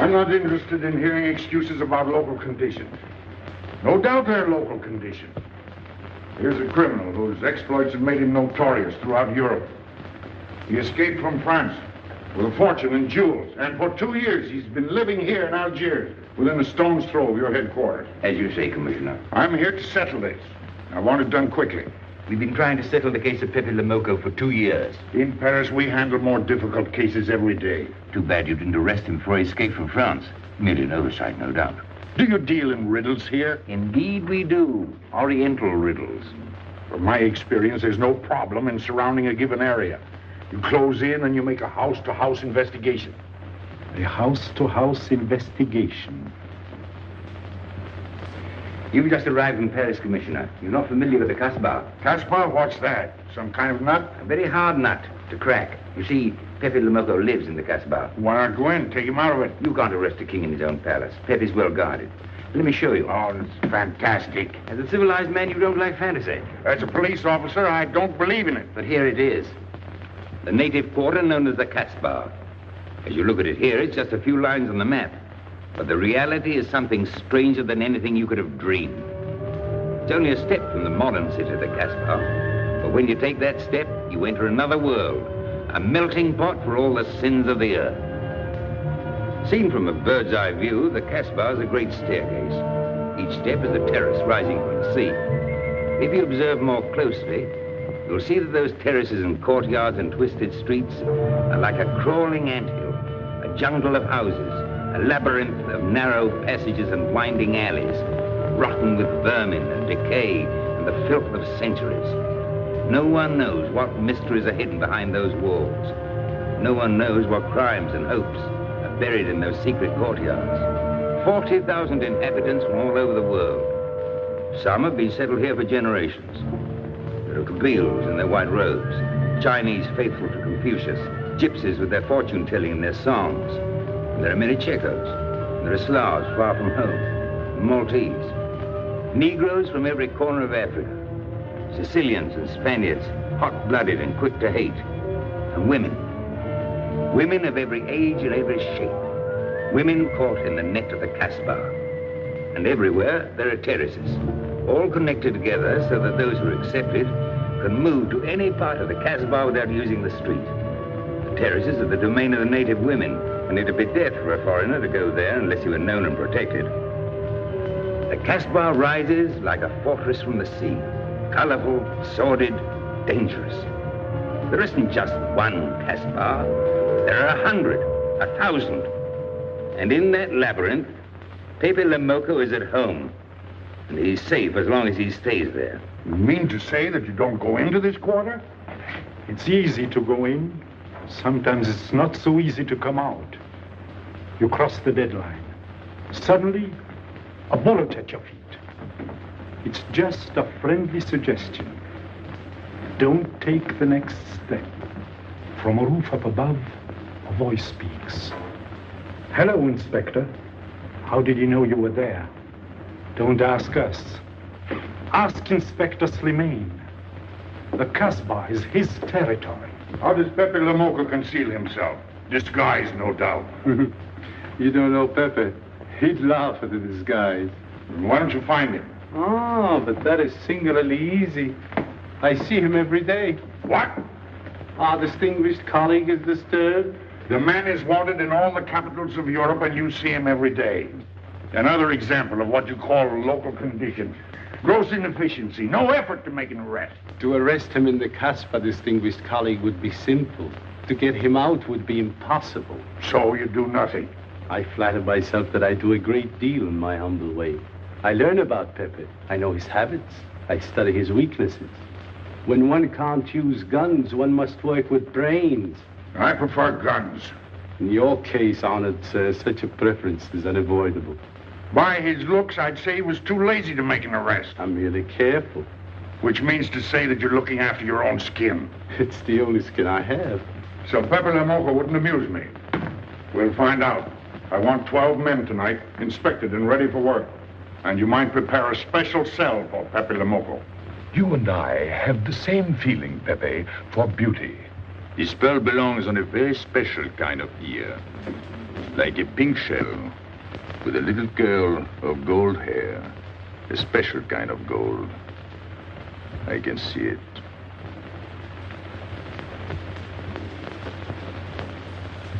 I'm not interested in hearing excuses about local conditions. No doubt they're local conditions. Here's a criminal whose exploits have made him notorious throughout Europe. He escaped from France with a fortune in jewels, and for 2 years he's been living here in Algiers, within a stone's throw of your headquarters. As you say, Commissioner. I'm here to settle this. I want it done quickly. We've been trying to settle the case of Pepe Lemoko for 2 years. In Paris, we handle more difficult cases every day. Too bad you didn't arrest him before he escaped from France. Merely an oversight, no doubt. Do you deal in riddles here? Indeed we do. Oriental riddles. From my experience, there's no problem in surrounding a given area. You close in and you make a house-to-house investigation. A house-to-house investigation. You've just arrived in Paris, Commissioner. You're not familiar with the Casbah. Casbah? What's that? Some kind of nut? A very hard nut to crack. You see, Pepe Lemoko lives in the Casbah. Why not go in? Take him out of it. You can't arrest a king in his own palace. Pepe's well guarded. Let me show you. Oh, that's fantastic. As a civilized man, you don't like fantasy. As a police officer, I don't believe in it. But here it is. The native quarter known as the Casbah. As you look at it here, it's just a few lines on the map. But the reality is something stranger than anything you could have dreamed. It's only a step from the modern city, the Casbah. But when you take that step, you enter another world, a melting pot for all the sins of the earth. Seen from a bird's eye view, the Casbah is a great staircase. Each step is a terrace rising from the sea. If you observe more closely, you'll see that those terraces and courtyards and twisted streets are like a crawling anthill, a jungle of houses, a labyrinth of narrow passages and winding alleys, rotten with vermin and decay and the filth of centuries. No one knows what mysteries are hidden behind those walls. No one knows what crimes and hopes are buried in those secret courtyards. 40,000 inhabitants from all over the world. Some have been settled here for generations. There are Kabyles in their white robes, Chinese faithful to Confucius, gypsies with their fortune-telling and their songs. And there are many Checos. There are Slavs far from home, Maltese. Negroes from every corner of Africa. Sicilians and Spaniards, hot-blooded and quick to hate. And women. Women of every age and every shape. Women caught in the net of the Casbah. And everywhere there are terraces, all connected together so that those who are accepted can move to any part of the Casbah without using the street. The terraces are the domain of the native women, and it'd be death for a foreigner to go there unless he were known and protected. The Casbah rises like a fortress from the sea, colorful, sordid, dangerous. There isn't just one Casbah. There are 100, 1,000. And in that labyrinth, Pepe Lemoko is at home. And he's safe as long as he stays there. You mean to say that you don't go into this quarter? It's easy to go in. Sometimes it's not so easy to come out. You cross the deadline. Suddenly, a bullet at your feet. It's just a friendly suggestion. Don't take the next step. From a roof up above, a voice speaks. Hello, Inspector. How did you know you were there? Don't ask us. Ask Inspector Slimane. The Casbah is his territory. How does Pepe Lemoko conceal himself? Disguise, no doubt. You don't know Pepe. He'd laugh at the disguise. Why don't you find him? Oh, but that is singularly easy. I see him every day. What? Our distinguished colleague is disturbed. The man is wanted in all the capitals of Europe, and you see him every day. Another example of what you call local conditions. Gross inefficiency, no effort to make an arrest. To arrest him in the Casbah, distinguished colleague, would be simple. To get him out would be impossible. So you do nothing? I flatter myself that I do a great deal in my humble way. I learn about Pepe. I know his habits. I study his weaknesses. When one can't use guns, one must work with brains. I prefer guns. In your case, honored sir, such a preference is unavoidable. By his looks, I'd say he was too lazy to make an arrest. I'm merely careful. Which means to say that you're looking after your own skin. It's the only skin I have. So Pepe Lemoko wouldn't amuse me. We'll find out. I want 12 men tonight, inspected and ready for work. And you might prepare a special cell for Pepe Lemoko. You and I have the same feeling, Pepe, for beauty. This pearl belongs on a very special kind of ear. Like a pink shell with a little curl of gold hair. A special kind of gold. I can see it.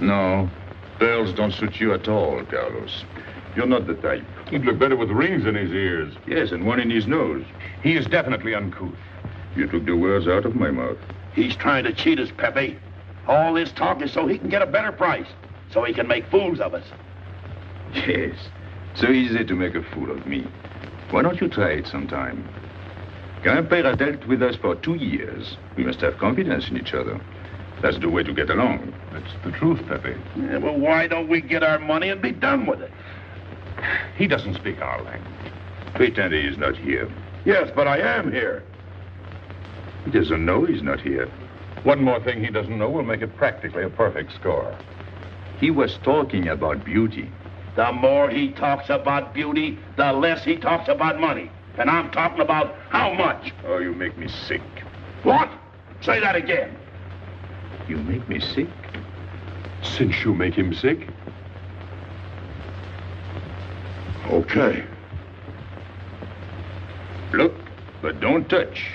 No, pearls don't suit you at all, Carlos. You're not the type. He'd look better with rings in his ears. Yes, and one in his nose. He is definitely uncouth. You took the words out of my mouth. He's trying to cheat us, Pepe. All this talk is so he can get a better price, so he can make fools of us. Yes, so easy to make a fool of me. Why don't you try it sometime? Grandpère has dealt with us for 2 years. We must have confidence in each other. That's the way to get along. That's the truth, Pepe. Yeah, well, why don't we get our money and be done with it? He doesn't speak our language. Pretend he is not here. Yes, but I am here. He doesn't know he's not here. One more thing he doesn't know will make it practically a perfect score. He was talking about beauty. The more he talks about beauty, the less he talks about money. And I'm talking about how much. Oh, you make me sick. What? Say that again. You make me sick? Since you make him sick? Okay. Look, but don't touch.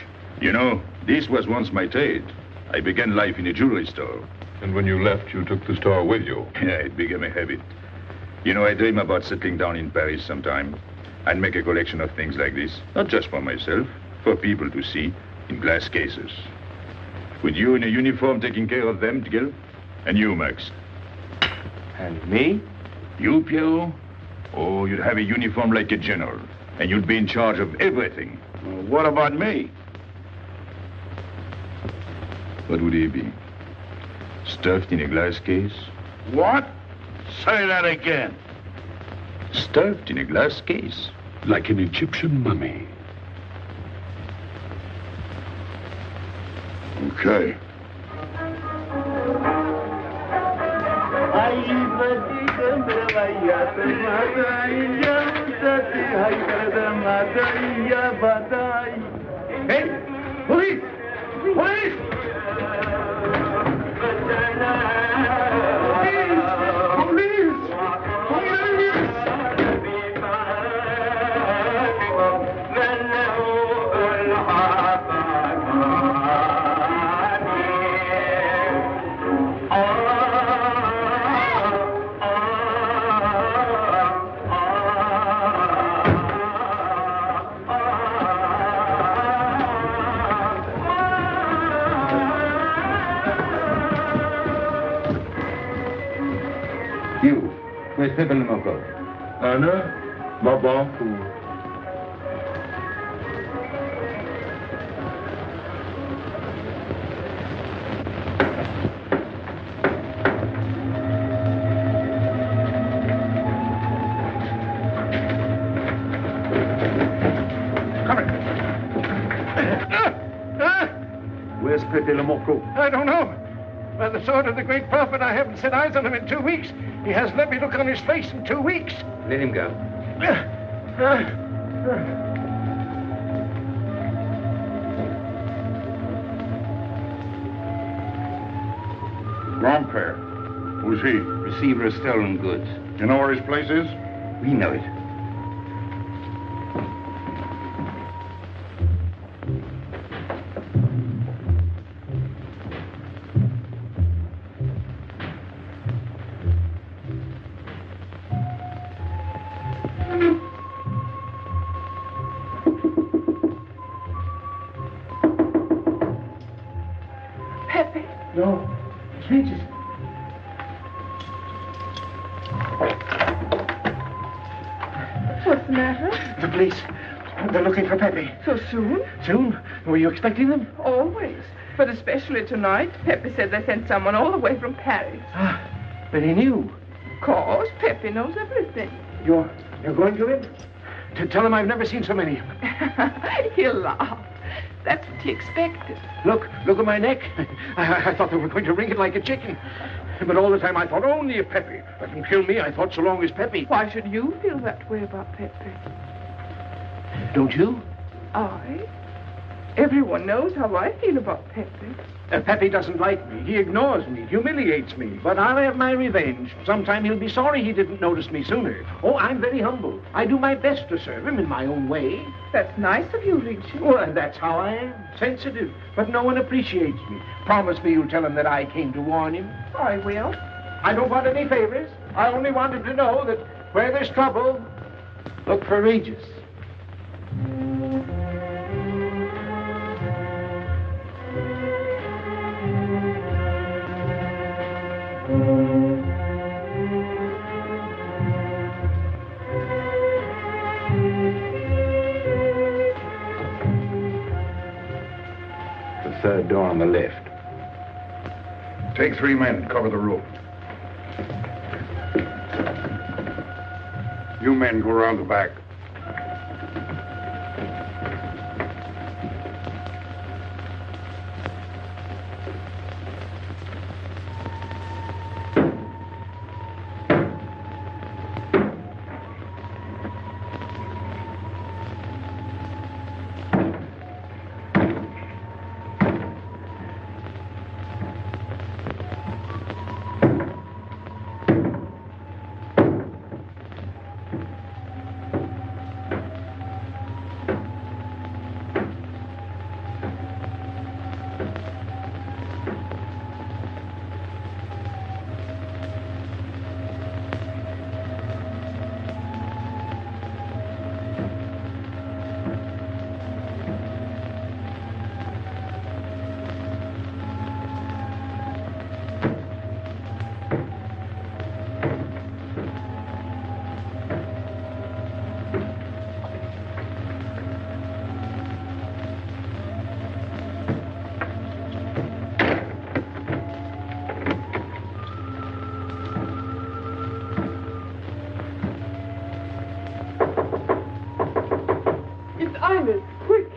You know, this was once my trade. I began life in a jewelry store. And when you left, you took the store with you. Yeah, it became a habit. You know, I dream about settling down in Paris sometime. I'd make a collection of things like this. Not just for myself, for people to see, in glass cases. With you in a uniform taking care of them, Gil? And you, Max? And me? You, Pierrot? Oh, you'd have a uniform like a general. And you'd be in charge of everything. Well, what about me? What would he be? Stuffed in a glass case? What? Say that again. Stuffed in a glass case. Like an Egyptian mummy. Okay. Hey! Police! Police! You, where's Pepe Le Moco? Anna, Babanku. Where's Pepe Le Moco? I don't know. By the sword of the great prophet, I haven't set eyes on him in 2 weeks. He hasn't let me look on his face in 2 weeks. Let him go. Grandpère. Who's he? Receiver of stolen goods. You know where his place is? We know it. Pepe. No. Jesus. What's the matter? The police. They're looking for Pepe. So soon? Soon? Were you expecting them? Always. But especially tonight. Pepe said they sent someone all the way from Paris. Ah, but he knew. Of course, Pepe knows everything. You're going to him? To tell him I've never seen so many. He'll laugh. That's what he expected. Look at my neck. I thought they were going to wring it like a chicken. But all the time I thought only of Pepe. Let them kill me, I thought so long as Pepe. Why should you feel that way about Pepe? Don't you? I? Everyone knows how I feel about Pepe. Pepe doesn't like me. He ignores me, humiliates me. But I'll have my revenge. Sometime he'll be sorry he didn't notice me sooner. Oh, I'm very humble. I do my best to serve him in my own way. That's nice of you, Richie. Well, that's how I am. Sensitive. But no one appreciates me. Promise me you'll tell him that I came to warn him. I will. I don't want any favors. I only want him to know that where there's trouble, look for Regis. The third door on the left. Take 3 men, cover the room. You men go around the back. Quick!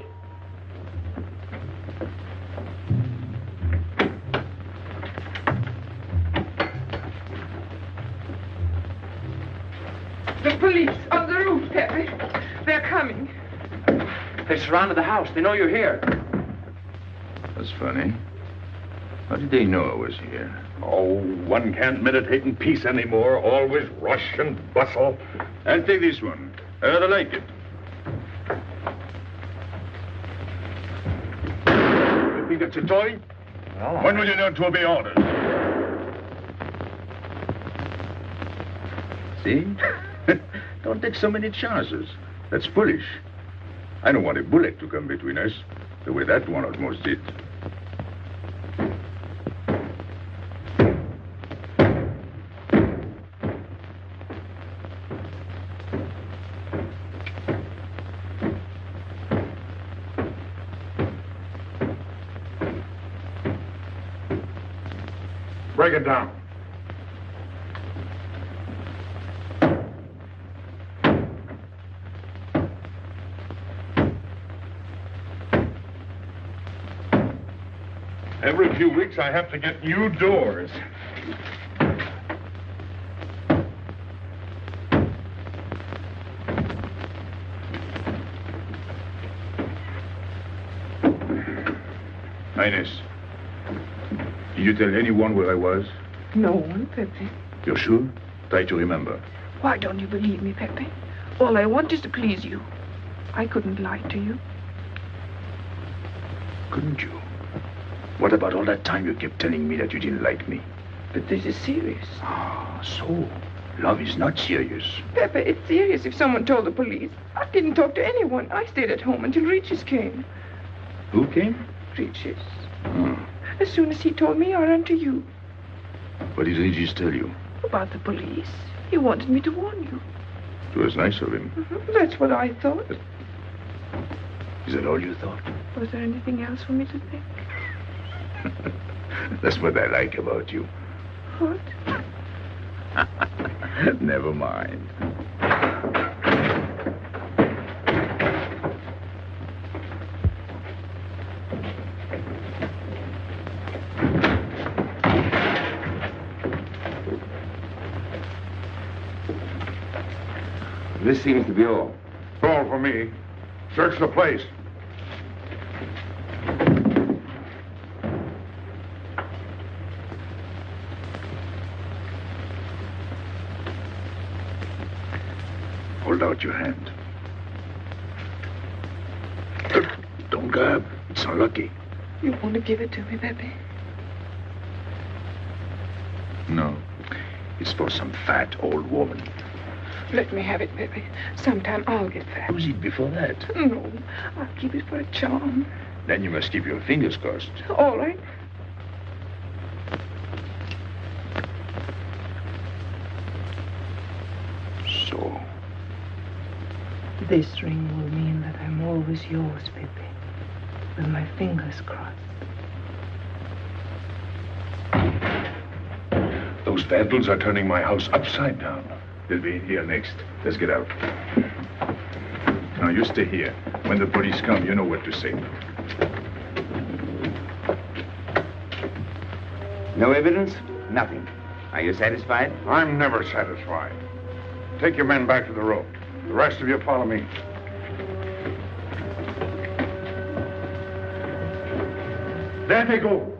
The police on the roof, Pepe. They're coming. They surrounded the house. They know you're here. That's funny. How did they know I was here? Oh, one can't meditate in peace anymore. Always rush and bustle. I'll take this one. I rather like it. You think it's a toy? Well, When will you learn to obey orders? See? Don't take so many chances. That's foolish. I don't want a bullet to come between us, the way that one almost did. Break it down. Every few weeks I have to get new doors. Highness, did you tell anyone where I was? No one, Pepe. You're sure? Try to remember. Why don't you believe me, Pepe? All I want is to please you. I couldn't lie to you. Couldn't you? What about all that time you kept telling me that you didn't like me? But this is serious. Ah, so love is not serious. Pepe, it's serious if someone told the police. I didn't talk to anyone. I stayed at home until Regis came. Who came? Regis. Hmm. As soon as he told me, I ran to you. What did Regis tell you? About the police. He wanted me to warn you. It was nice of him. That's what I thought. Is that all you thought? Was there anything else for me to think? That's what I like about you. What? Never mind. This seems to be all. All for me. Search the place. out your hand. Don't grab. It's unlucky. You want to give it to me, Pepe? No. It's for some fat old woman. Let me have it, Pepe. Sometime I'll get fat. Use it before that. No, I'll keep it for a charm. Then you must keep your fingers crossed. All right. So. This ring will mean that I'm always yours, Pepe. With my fingers crossed. Those vandals are turning my house upside down. They'll be in here next. Let's get out. Now, you stay here. When the police come, you know what to say. No evidence? Nothing. Are you satisfied? I'm never satisfied. Take your men back to the road. The rest of you follow me. There they go.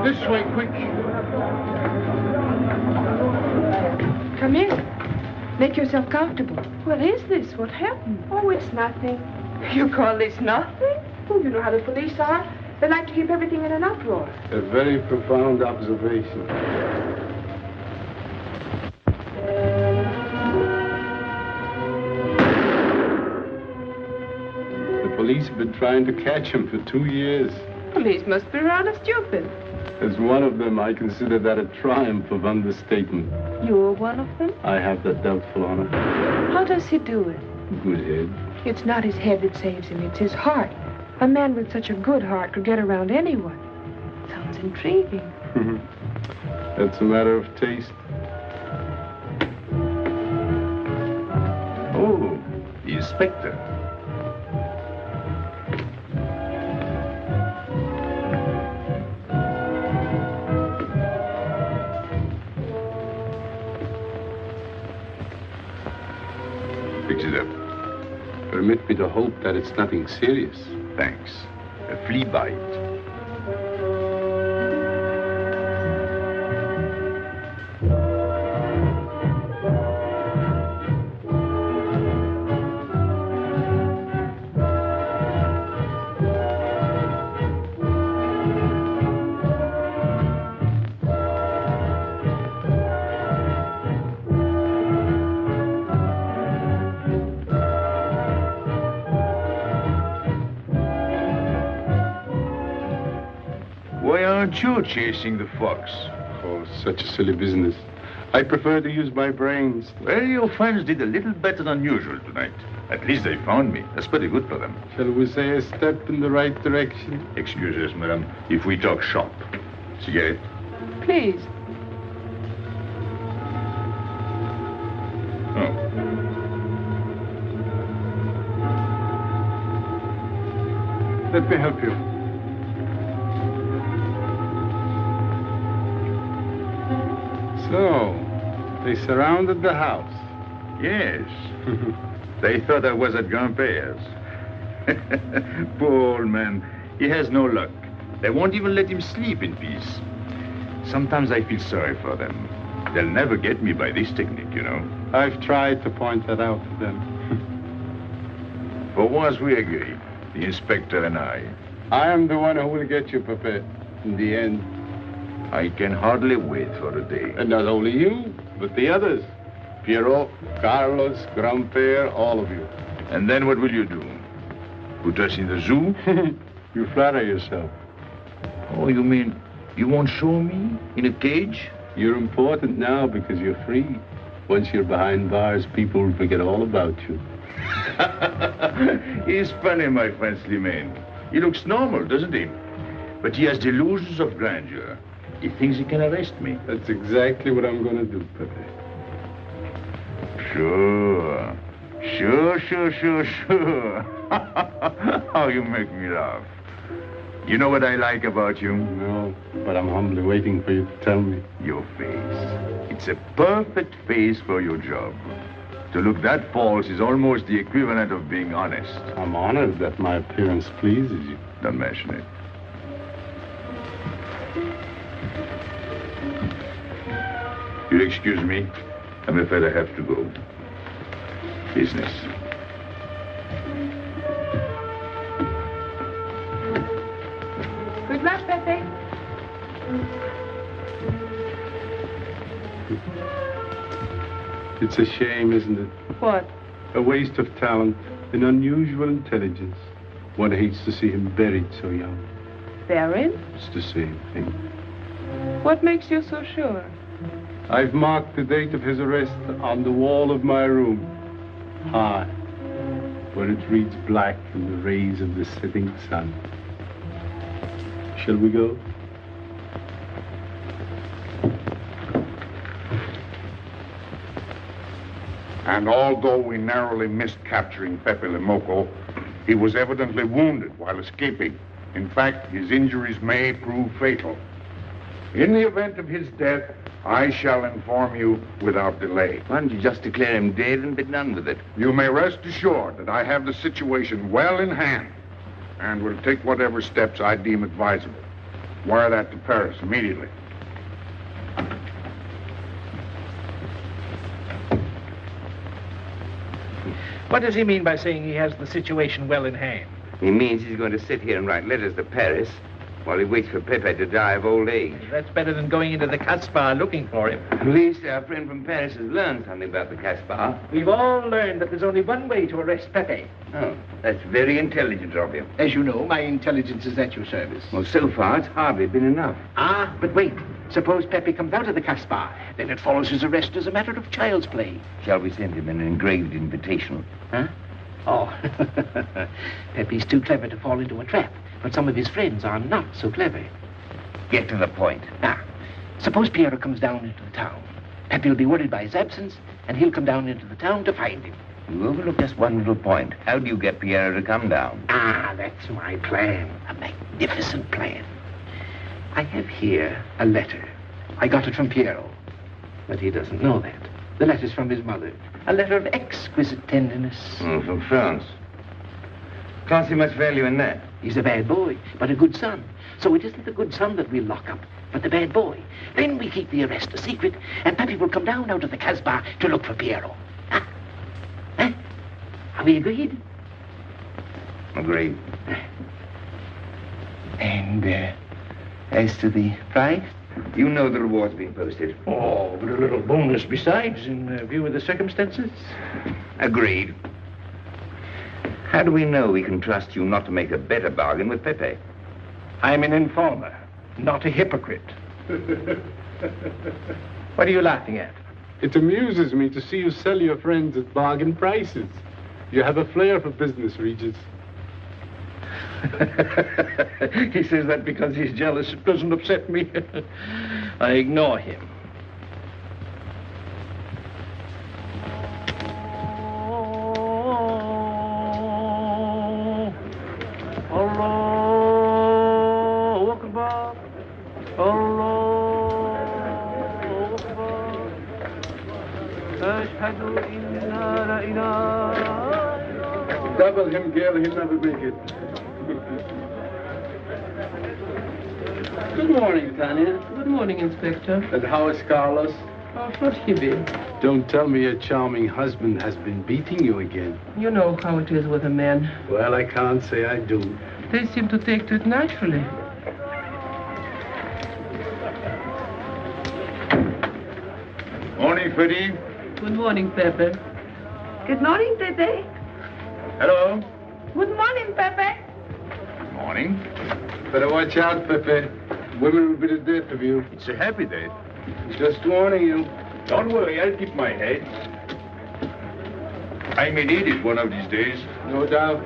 This way, quick. Come in. Make yourself comfortable. What is this? What happened? Oh, it's nothing. You call this nothing? Oh, you know how the police are. They like to keep everything in an uproar. A very profound observation. The police have been trying to catch him for 2 years. Police must be rather stupid. As one of them, I consider that a triumph of understatement. You're one of them? I have that doubtful honor. How does he do it? Good head. It's not his head that saves him, it's his heart. A man with such a good heart could get around anyone. Sounds intriguing. That's a matter of taste. Oh, the inspector. Fix it up. Permit me to hope that it's nothing serious. Thanks. A flea bite. Why aren't you chasing the fox? Oh, such a silly business. I prefer to use my brains. Well, your friends did a little better than usual tonight. At least they found me. That's pretty good for them. Shall we say a step in the right direction? Excuse us, madam, if we talk shop. Cigarette? Please. Oh. Let me help you. So, they surrounded the house. Yes. They thought I was at Grandpère's. Poor old man. He has no luck. They won't even let him sleep in peace. Sometimes I feel sorry for them. They'll never get me by this technique, you know. I've tried to point that out to them. For once we agree, the inspector and I. I am the one who will get you, Pepe, in the end. I can hardly wait for the day. And not only you, but the others. Piero, Carlos, Grandpere, all of you. And then what will you do? Put us in the zoo? You flatter yourself. Oh, you mean you won't show me in a cage? You're important now because you're free. Once you're behind bars, people will forget all about you. He's funny, my friend Slimane. He looks normal, doesn't he? But he has delusions of grandeur. He thinks he can arrest me. That's exactly what I'm going to do, Pepe. Sure. Sure. How you make me laugh. You know what I like about you? No, but I'm humbly waiting for you to tell me. Your face. It's a perfect face for your job. To look that false is almost the equivalent of being honest. I'm honored that my appearance pleases you. Don't mention it. You'll excuse me. I'm afraid I have to go. Business. Good luck, Pepe. It's a shame, isn't it? What? A waste of talent, an unusual intelligence. One hates to see him buried so young. Buried? It's the same thing. What makes you so sure? I've marked the date of his arrest on the wall of my room. High, where it reads black in the rays of the setting sun. Shall we go? And although we narrowly missed capturing Pepe Le Moco, he was evidently wounded while escaping. In fact, his injuries may prove fatal. In the event of his death, I shall inform you without delay. Why don't you just declare him dead and be done with it? You may rest assured that I have the situation well in hand and will take whatever steps I deem advisable. Wire that to Paris immediately. What does he mean by saying he has the situation well in hand? He means he's going to sit here and write letters to Paris while he waits for Pepe to die of old age. That's better than going into the Casbah looking for him. At least our friend from Paris has learned something about the Casbah. We've all learned that there's only one way to arrest Pepe. Oh, that's very intelligent of you. As you know, my intelligence is at your service. Well, so far, it's hardly been enough. Ah, but wait. Suppose Pepe comes out of the Casbah. Then it follows his arrest as a matter of child's play. Shall we send him an engraved invitation? Huh? Oh, Pepe's too clever to fall into a trap. But some of his friends are not so clever. Get to the point. Now, suppose Piero comes down into the town. Pepe will be worried by his absence, and he'll come down into the town to find him. You overlook just one little point. How do you get Piero to come down? Ah, that's my plan. A magnificent plan. I have here a letter. I got it from Piero. But he doesn't know that. The letter's from his mother. A letter of exquisite tenderness. From France. Can't see much value in that. He's a bad boy, but a good son. So it isn't the good son that we'll lock up, but the bad boy. Then we keep the arrest a secret, and Pepe will come down out of the Casbah to look for Piero. Huh? Huh? Are we agreed? Agreed. And, as to the price? You know the reward's been posted. Oh, but a little bonus besides, in view of the circumstances. Agreed. How do we know we can trust you not to make a better bargain with Pepe? I'm an informer, not a hypocrite. What are you laughing at? It amuses me to see you sell your friends at bargain prices. You have a flair for business, Regis. He says that because he's jealous. It doesn't upset me. I ignore him. Allahu Akbar. Allahu Akbar. Ashhadu inna la ilaha. Double him, girl, he'll never make it. Good morning, Tanya. Good morning, Inspector. And how is Carlos? Oh, Floribé. Don't tell me your charming husband has been beating you again. You know how it is with a man. Well, I can't say I do. They seem to take to it naturally. Morning, Freddie. Good morning, Pepe. Good morning, Pepe. Hello. Good morning, Pepe. Morning. Better watch out, Pepe. Women will be the death of you. It's a happy day. Just warning you. Don't worry, I'll keep my head. I may need it one of these days. No doubt.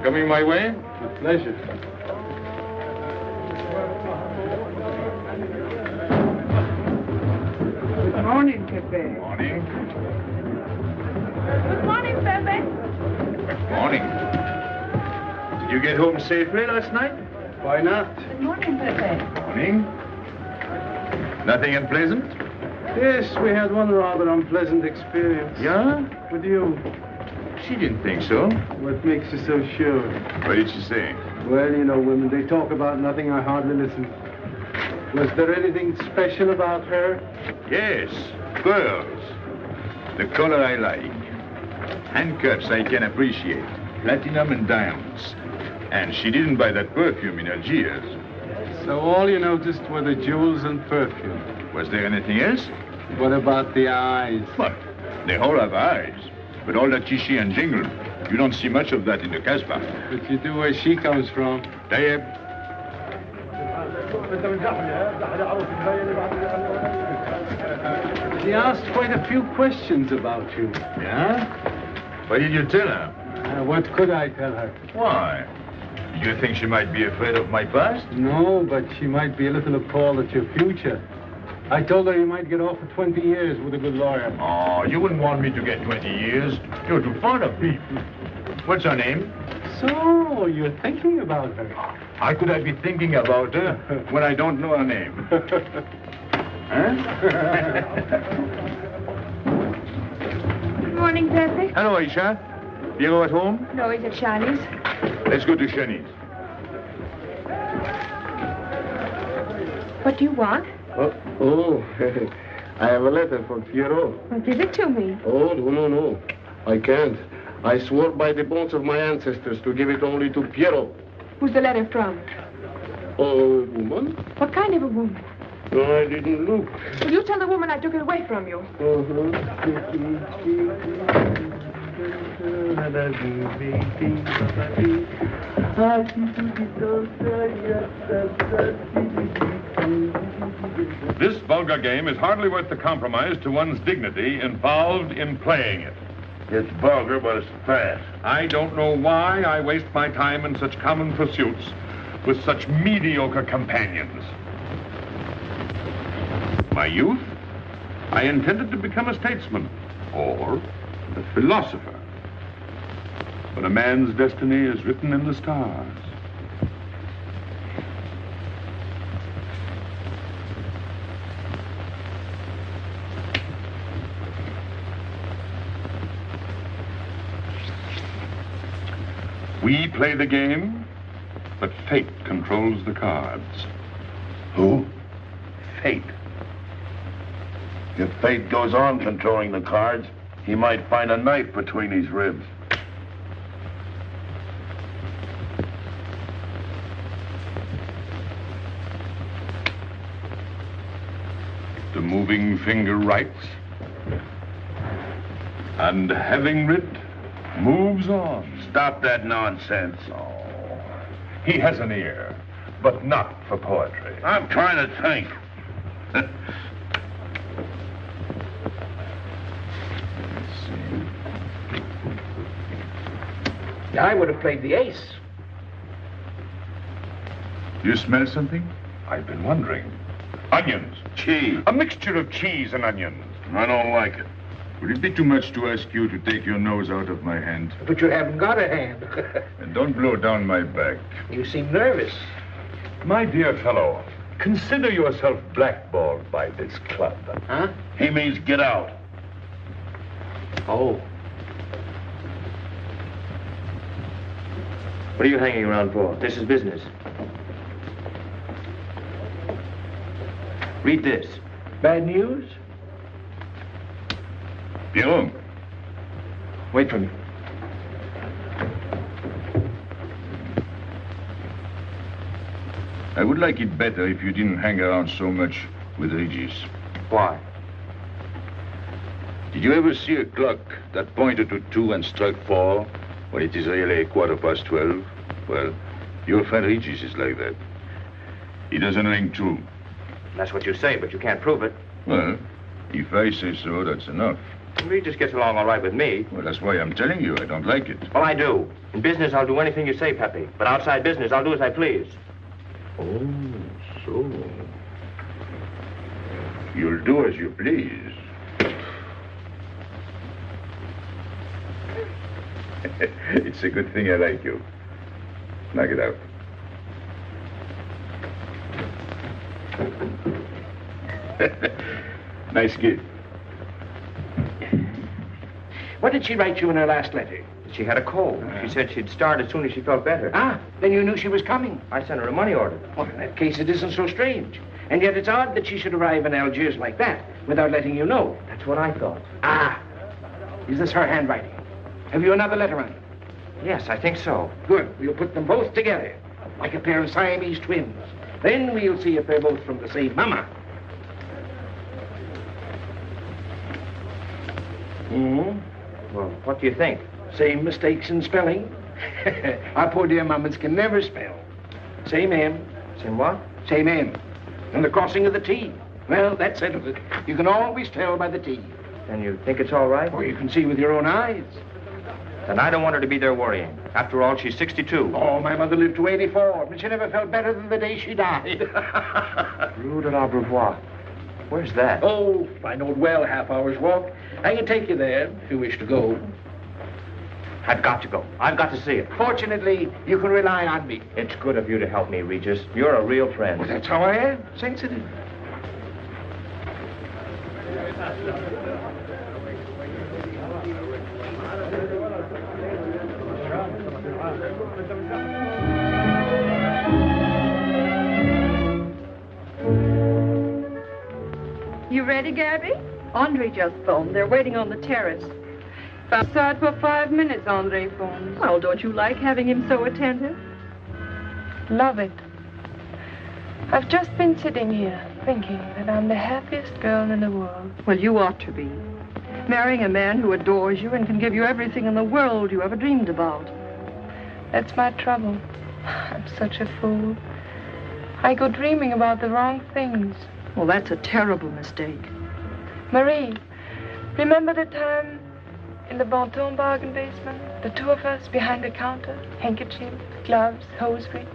Coming my way? With pleasure. Good morning, Pepe. Morning. Good morning, Pepe. Morning. Did you get home safely last night? Why not? Good morning, Pepe. Morning. Nothing unpleasant? Yes, we had one rather unpleasant experience. Yeah? With you. She didn't think so. What makes you so sure? What did she say? Well, you know, women, they talk about nothing. I hardly listen. Was there anything special about her? Yes, pearls. The color I like. Handcuffs I can appreciate. Platinum and diamonds. And she didn't buy that perfume in Algiers. So all you noticed were the jewels and perfume. Was there anything else? What about the eyes? What? They all have eyes. But all that chichi and jingle, you don't see much of that in the Casbah. But you do where she comes from. Tayyib. She asked quite a few questions about you. Yeah? What did you tell her? What could I tell her? Why? Did you think she might be afraid of my past? No, but she might be a little appalled at your future. I told her you might get off for 20 years with a good lawyer. Oh, you wouldn't want me to get 20 years. You're too fond of me. What's her name? So, you're thinking about her. How could I be thinking about her when I don't know her name? Good morning, Pepe. Hello, Aisha. Piero at home? No, he's at Shani's. Let's go to Shani's. What do you want? Oh, I have a letter from Piero. Well, give it to me. Oh, no. I can't. I swore by the bones of my ancestors to give it only to Piero. Who's the letter from? Oh, woman? What kind of a woman? No, I didn't look. Will you tell the woman I took it away from you? This vulgar game is hardly worth the compromise to one's dignity involved in playing it. It's vulgar, but it's fast. I don't know why I waste my time in such common pursuits with such mediocre companions. My youth, I intended to become a statesman or a philosopher. But a man's destiny is written in the stars. We play the game, but fate controls the cards. Who? Fate. If fate goes on controlling the cards, he might find a knife between his ribs. The moving finger writes, and having writ, moves on. Stop that nonsense. Oh, he has an ear, but not for poetry. I'm trying to think. I would have played the ace. You smell something? I've been wondering. Onions. Cheese. A mixture of cheese and onions. I don't like it. Would it be too much to ask you to take your nose out of my hand? But you haven't got a hand. And don't blow down my back. You seem nervous. My dear fellow, consider yourself blackballed by this club. Huh? He means get out. Oh. What are you hanging around for? This is business. Read this. Bad news? Pierrot. Wait for me. I would like it better if you didn't hang around so much with Regis. Why? Did you ever see a clock that pointed to 2 and struck 4 when it is really 12:15? Well, your friend Regis is like that. He doesn't ring true. That's what you say, but you can't prove it. Well, if I say so, that's enough. He just gets along all right with me. Well, that's why I'm telling you I don't like it. Well, I do. In business, I'll do anything you say, Pepe. But outside business, I'll do as I please. Oh, so. You'll do as you please. It's a good thing I like you. Knock it out. Nice kid. What did she write you in her last letter? She had a cold. She said she'd start as soon as she felt better. Ah, then you knew she was coming. I sent her a money order. Well, in that case, it isn't so strange. And yet it's odd that she should arrive in Algiers like that, without letting you know. That's what I thought. Ah, is this her handwriting? Have you another letter on it? Yes, I think so. Good. We'll put them both together, like a pair of Siamese twins. Then we'll see if they're both from the same mama. Hmm? Well, what do you think? Same mistakes in spelling. Our poor dear mamas can never spell. Same M. Same what? Same M. And the crossing of the T. Well, that settles it. You can always tell by the T. Then you think it's all right? Or you can see with your own eyes. Then I don't want her to be there worrying. After all, she's 62. Oh, my mother lived to 84, but she never felt better than the day she died. Rue de l'Abreuvoir. Where's that? Oh, I know it well, half hour's walk. I can take you there if you wish to go. I've got to go. I've got to see it. Fortunately, you can rely on me. It's good of you to help me, Regis. You're a real friend. Well, that's how I am. Sensitive. You ready, Gabby? Andre just phoned. They're waiting on the terrace. Outside for 5 minutes, Andre phones. Well, don't you like having him so attentive? Love it. I've just been sitting here thinking that I'm the happiest girl in the world. Well, you ought to be. Marrying a man who adores you and can give you everything in the world you ever dreamed about. That's my trouble. I'm such a fool. I go dreaming about the wrong things. Well, that's a terrible mistake. Marie, remember the time in the Bonton bargain basement? The two of us behind the counter, handkerchiefs, gloves, hosiery.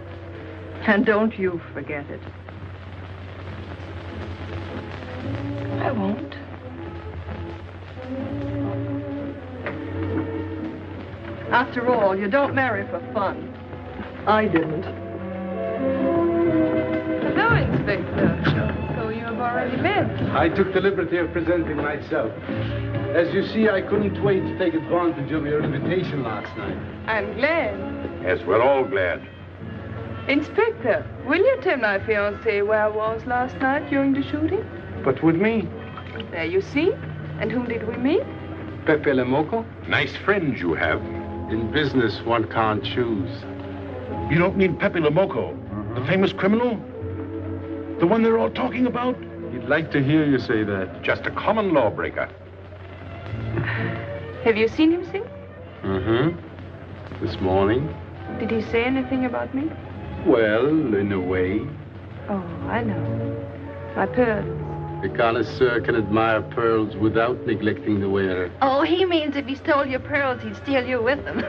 And don't you forget it. I won't. After all, you don't marry for fun. I didn't. Hello, Inspector. So you have already met. I took the liberty of presenting myself. As you see, I couldn't wait to take advantage of your invitation last night. I'm glad. Yes, we're all glad. Inspector, will you tell my fiancé where I was last night during the shooting? But with me, There you see. And whom did we meet? Pepe Le Moco? Nice friends you have. In business, one can't choose. You don't mean Pepe Le Moco, the famous criminal? The one they're all talking about? you'd like to hear you say that. Just a common lawbreaker. Have you seen him sing? Mm-hmm. This morning? Did he say anything about me? Well, in a way. Oh, I know. My pearls. The connoisseur can admire pearls without neglecting the wearer. Oh, he means if he stole your pearls, he'd steal you with them.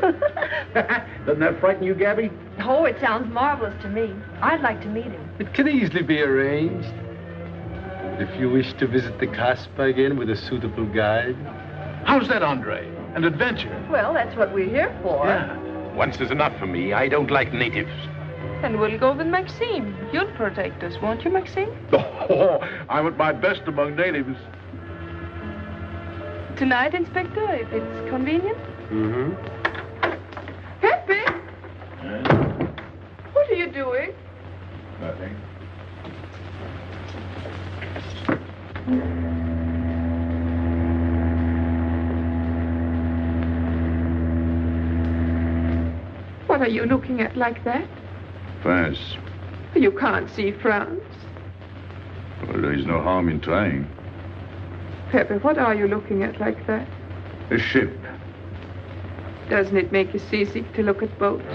Doesn't that frighten you, Gabby? Oh, it sounds marvelous to me. I'd like to meet him. It can easily be arranged. If you wish to visit the Casbah again with a suitable guide. How's that, Andre? An adventure? Well, that's what we're here for. Yeah. Once is enough for me. I don't like natives. And we'll go with Maxime. You'll protect us, won't you, Maxime? Oh, I'm at my best among natives. Tonight, Inspector, if it's convenient. Mm-hmm. Pepe! What are you doing? Nothing. What are you looking at like that? France. You can't see France. Well, there is no harm in trying. Pepe, what are you looking at like that? A ship. Doesn't it make you seasick to look at boats?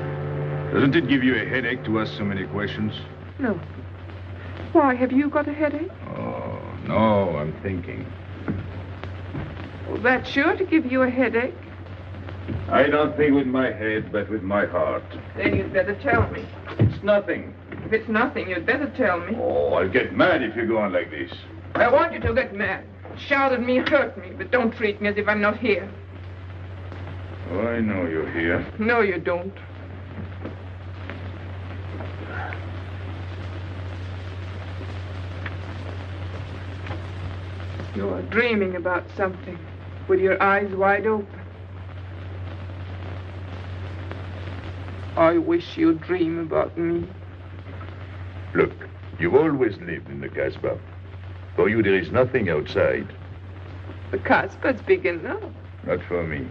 Doesn't it give you a headache to ask so many questions? No. Why, have you got a headache? Oh, no, I'm thinking. Well, that's sure to give you a headache. I don't think with my head, but with my heart. Then you'd better tell me. It's nothing. If it's nothing, you'd better tell me. Oh, I'll get mad if you go on like this. I want you to get mad. Shout at me, hurt me, but don't treat me as if I'm not here. Oh, I know you're here. No, you don't. You're dreaming about something with your eyes wide open. I wish you'd dream about me. Look, you've always lived in the Casbah. For you, there is nothing outside. The Casbah's big enough. Not for me.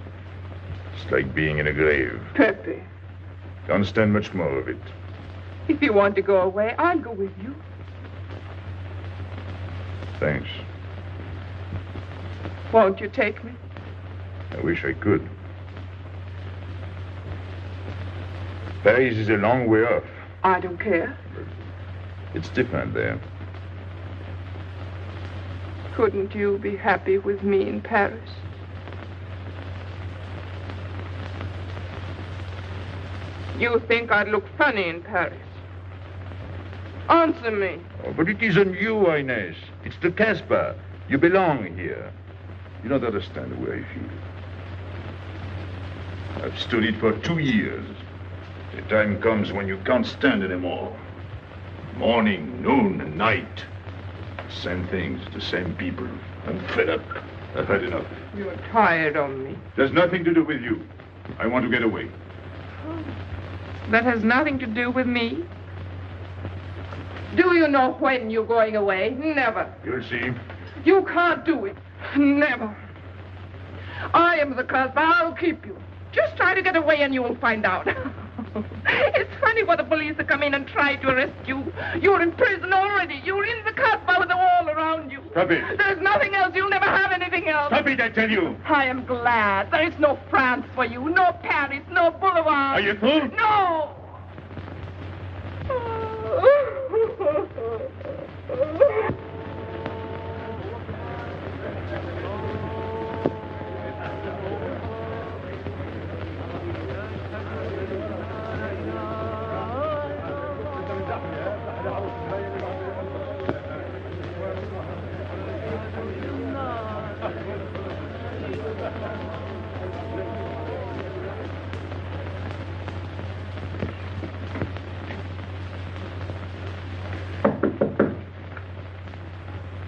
It's like being in a grave. Pepe, Don't stand much more of it. if you want to go away, I'll go with you. Thanks. Won't you take me? I wish I could. Paris is a long way off. I don't care. It's different there. Couldn't you be happy with me in Paris? You think I'd look funny in Paris? Answer me. Oh, but it isn't you, Inez. It's the Casbah. You belong here. You don't understand the way I feel. I've stood it for 2 years. The time comes when you can't stand anymore. Morning, noon, and night. Same things, the same people. I'm fed up. I've had enough. You're tired of me. There's nothing to do with you. I want to get away. That has nothing to do with me. Do you know when you're going away? Never. You'll see. You can't do it. Never. I am the Casbah. I'll keep you. Just try to get away and you'll find out. It's funny what the police have come in and tried to arrest you. You're in prison already. You're in the Casbah with the wall around you. Stop it. There's nothing else. You'll never have anything else. Stop it, I tell you. I am glad. There is no France for you. No Paris. No Boulevard. Are you through? No.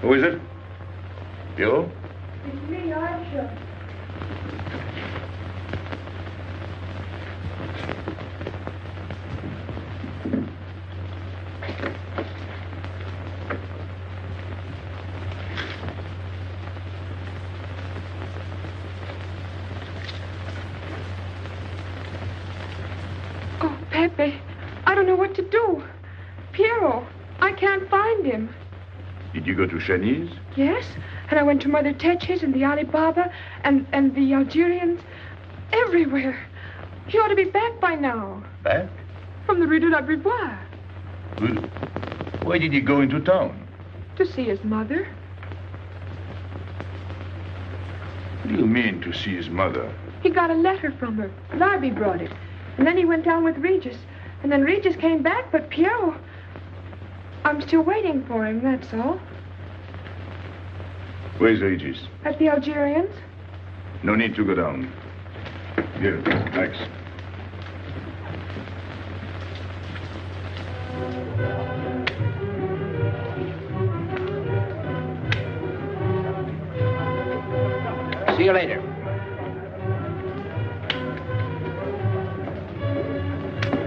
Who is it? You? It's me, Aisha. Oh, Pepe, I don't know what to do. Piero, I can't find him. Did you go to Shani's? Yes, and I went to Mother Tetch's and the Alibaba and the Algerians. Everywhere. He ought to be back by now. Back? From the Rue de la Brivoire. Why did he go into town? To see his mother. What do you mean, to see his mother? He got a letter from her. Larby brought it. And then he went down with Regis. And then Regis came back, but Piero... I'm still waiting for him, that's all. Where's Regis? At the Algerians? No need to go down. Here, thanks. See you later.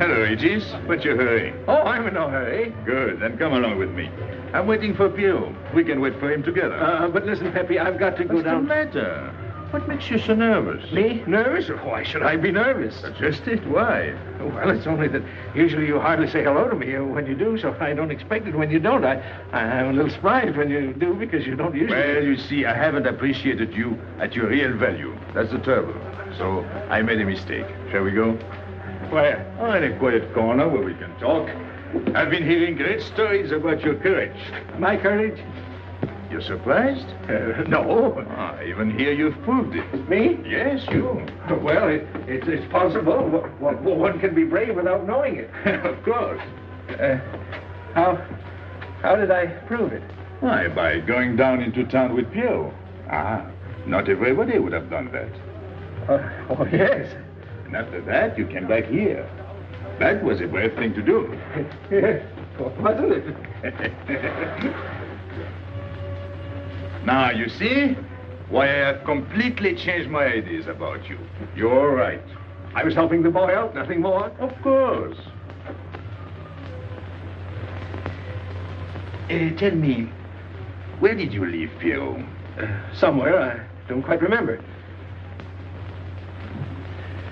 Hello, Regis. What's your hurry? Oh, I'm in no hurry. Good, then come along with me. I'm waiting for Pio. We can wait for him together. But listen, Pepe, I've got to go What's down. the matter? What makes you so nervous? Me? Nervous? Why should I be nervous? Just it. Why? Well, it's only that usually you hardly say hello to me when you do, so I don't expect it when you don't. I'm a little surprised when you do because you don't usually. Well, you see, I haven't appreciated you at your real value. That's the trouble. So I made a mistake. Shall we go? Where? Oh, in a quiet corner where we can talk. I've been hearing great stories about your courage. My courage? You're surprised? No. I even hear you've proved it. Me? Yes, you. Well, it's possible. One can be brave without knowing it. Of course. How did I prove it? Why, by going down into town with Pierrot. Not everybody would have done that. Oh, yes. And after that, you came back here. That was a brave thing to do. Yes, wasn't it? Now, you see why I have completely changed my ideas about you. You're right. I was helping the boy out, nothing more. Of course. Tell me, where did you leave Pierrot? Somewhere, I don't quite remember.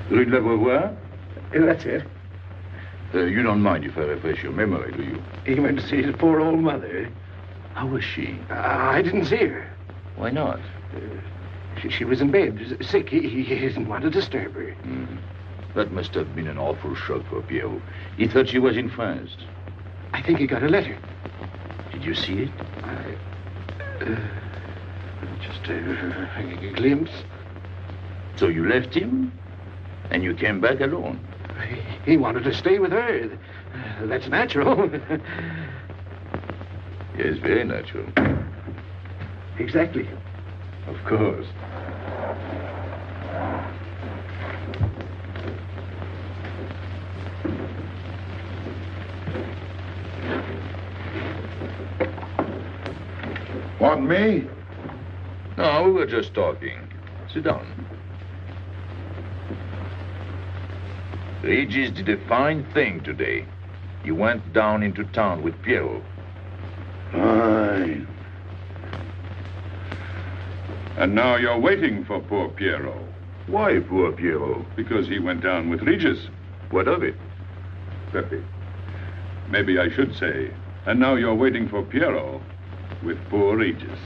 Rue de la Beauvoir? That's it. You don't mind if I refresh your memory, do you? He went to see his poor old mother. How was she? I didn't see her. Why not? She was in bed, sick. He didn't want to disturb her. That must have been an awful shock for Pierrot. He thought she was in France. I think he got a letter. Did you see it? Just a glimpse. So you left him, and you came back alone? He wanted to stay with her. That's natural. Yes, very natural. Exactly. Of course. Want me? No, we were just talking. Sit down. Regis did a fine thing today. You went down into town with Pierrot. Fine. And now you're waiting for poor Pierrot. Why poor Pierrot? Because he went down with Regis. What of it? Pepe. Maybe I should say, and now you're waiting for Pierrot with poor Regis.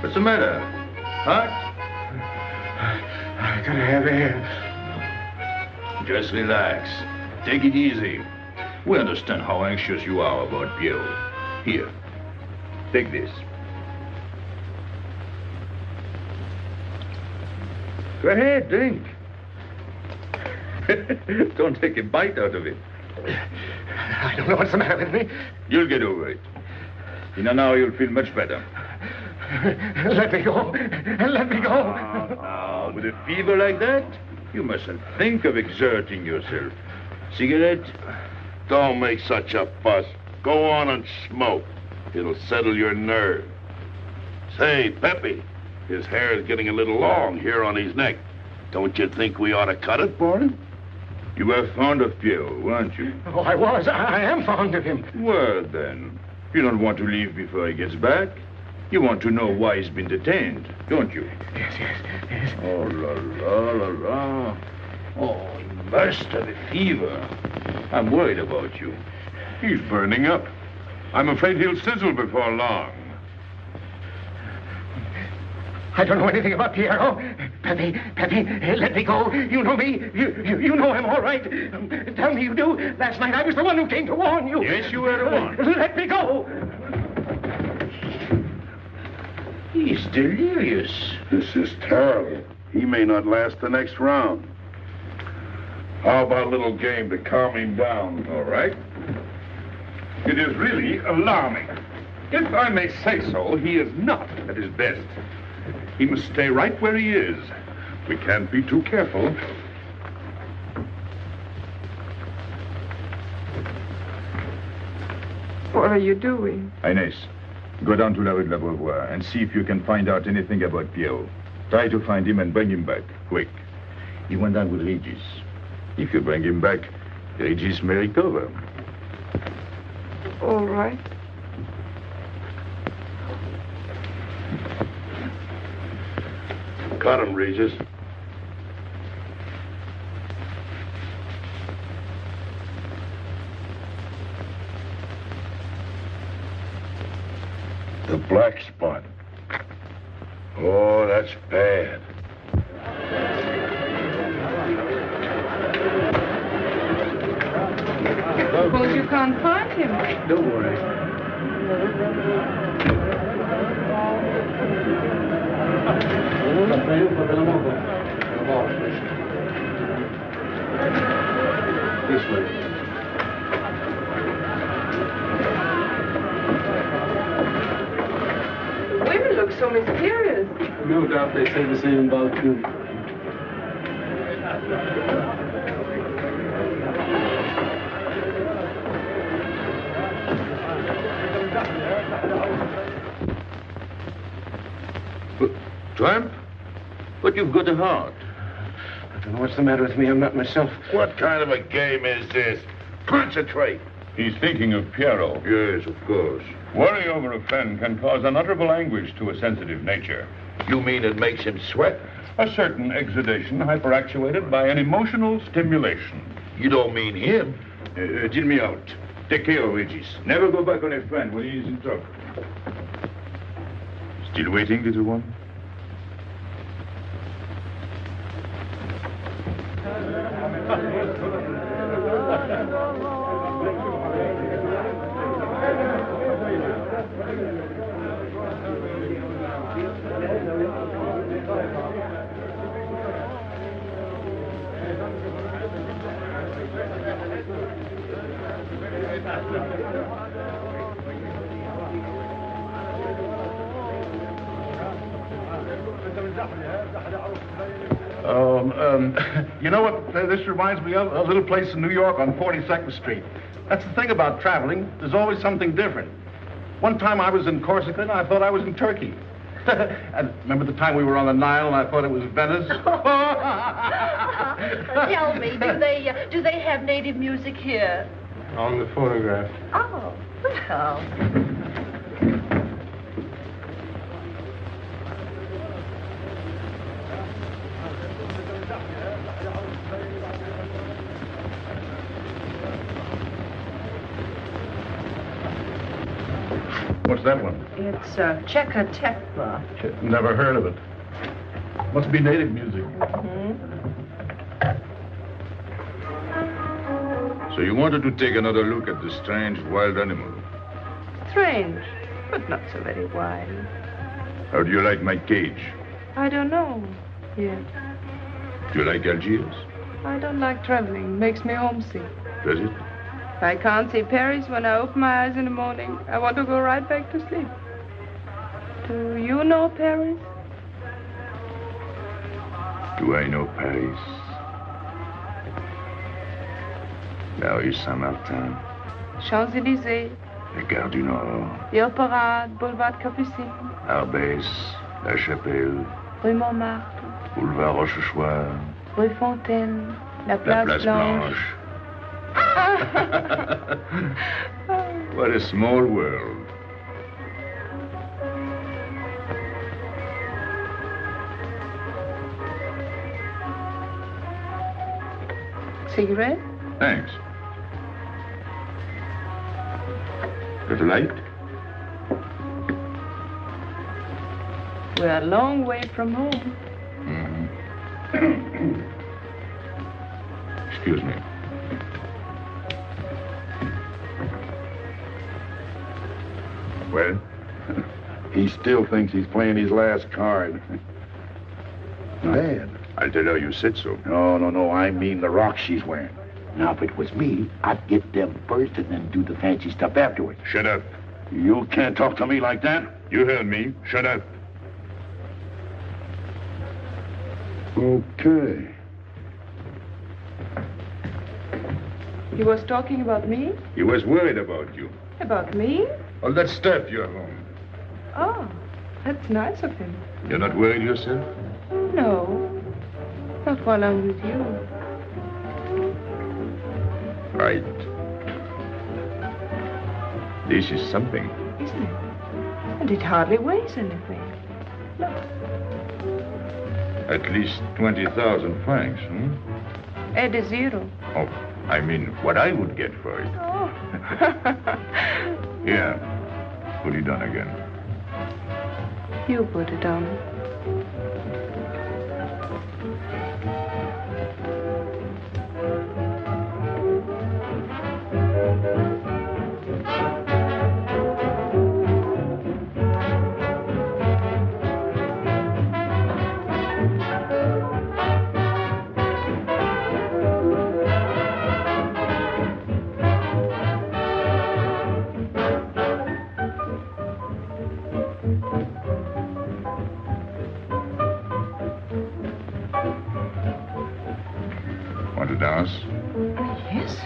What's the matter? Hot? I gotta have air. Just relax. Take it easy. We understand how anxious you are about Pierrot. Here, take this. Go ahead, drink. Don't take a bite out of it. I don't know what's the matter with me. You'll get over it. In an hour, you'll feel much better. Let me go. Let me go. With a fever like that, you mustn't think of exerting yourself. Cigarette? Don't make such a fuss. Go on and smoke. It'll settle your nerve. Say, Pepe, his hair is getting a little long here on his neck. Don't you think we ought to cut it for him? You were fond of Pierrot, weren't you? Oh, I was. I am fond of him. Well, then, you don't want to leave before he gets back. You want to know why he's been detained, don't you? Yes. Oh, la, la, la, la. Oh, he must have a fever. I'm worried about you. He's burning up. I'm afraid he'll sizzle before long. I don't know anything about Pierrot. Pepe, let me go. You know me. You know him, all right. Tell me you do. Last night I was the one who came to warn you. Yes, you were the one. Let me go. He's delirious. This is terrible. He may not last the next round. How about a little game to calm him down? All right. It is really alarming. If I may say so, he is not at his best. He must stay right where he is. We can't be too careful. What are you doing? Inés, go down to la rue de la Beauvoir and see if you can find out anything about Pierrot. Try to find him and bring him back, quick. He went down with Regis. If you bring him back, Regis may recover. All right. Cut him, Regis. The black spot. Oh, that's bad. Suppose you can't find him. Don't worry. This way. Women look so mysterious. No doubt they say the same about you. Tramp? But you've got a heart. I don't know what's the matter with me. I'm not myself. What kind of a game is this? Concentrate. He's thinking of Pierrot. Yes, of course. Worry over a friend can cause unutterable anguish to a sensitive nature. You mean it makes him sweat? A certain exudation hyperactuated by an emotional stimulation. You don't mean him? Deal me out. Take care of Regis. Never go back on a friend when he is in trouble. Still waiting, little one? You know what this reminds me of? A little place in New York on 42nd Street. That's the thing about traveling. There's always something different. One time I was in Corsica and I thought I was in Turkey. And remember the time we were on the Nile and I thought it was Venice? Tell me, do they have native music here? On the photograph. Oh, well. What's that one? It's Cheka Tekla. Never heard of it. Must be native music. So you wanted to take another look at the strange wild animal. Strange, but not so very wild. How do you like my cage? I don't know yet. Do you like Algiers? I don't like traveling. Makes me homesick. Does it? I can't see Paris when I open my eyes in the morning. I want to go right back to sleep. Do you know Paris? Do I know Paris? La rue Saint-Martin. Champs-Élysées, La Gare du Nord. the Parade, Boulevard Capucine, Arbès. La Chapelle. Rue Montmartre, Boulevard Rochechouart. Rue Fontaine, la La Place, Place Blanche. Blanche. What a small world. Cigarette? Thanks. Got a light? We're a long way from home. Excuse me. Well? He still thinks he's playing his last card. Bad. I'll tell her you said so. No. I mean the rock she's wearing. Now, if it was me, I'd get them first and then do the fancy stuff afterwards. Shut up. You can't talk to me like that. You heard me. Shut up. Okay. He was talking about me? He was worried about you. About me? All that stuff you have on. Oh, that's nice of him. You're not worried yourself? No, not while I'm with you. Right. This is something. Isn't it? And it hardly weighs anything. Look. At least 20,000 francs, hmm? Add a zero. Oh, I mean, what I would get for it. Oh. Here, put it on again. You put it on. Want to dance? Yes.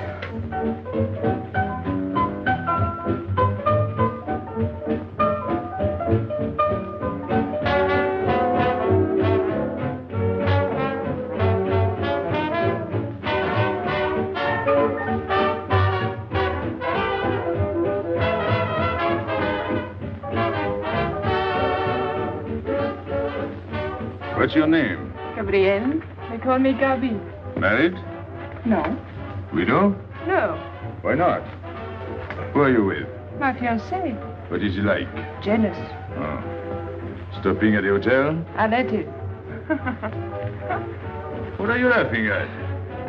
What's your name? Gabrielle. They call me Gabi. Married? No. Widow? No. Why not? Who are you with? My fiancé. What is he like? Jealous. Oh. Stopping at the hotel? I let him. What are you laughing at?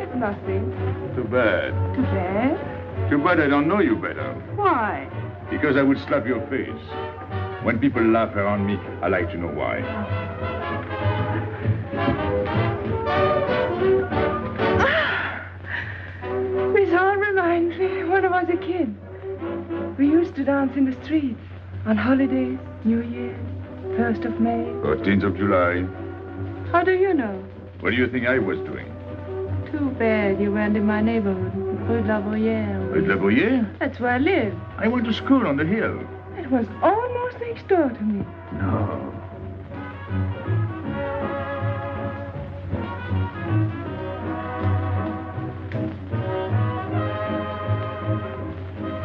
It's nothing. Too bad. Too bad? Too bad I don't know you better. Why? Because I would slap your face. When people laugh around me, I like to know why. This all reminds me when I was a kid. We used to dance in the streets on holidays, New Year's, 1st of May. 14th of July. How do you know? What do you think I was doing? Too bad you weren't in my neighborhood, Rue de la Bruyère. Rue de la Bruyère? That's where I live. I went to school on the hill. It was almost next door to me. No.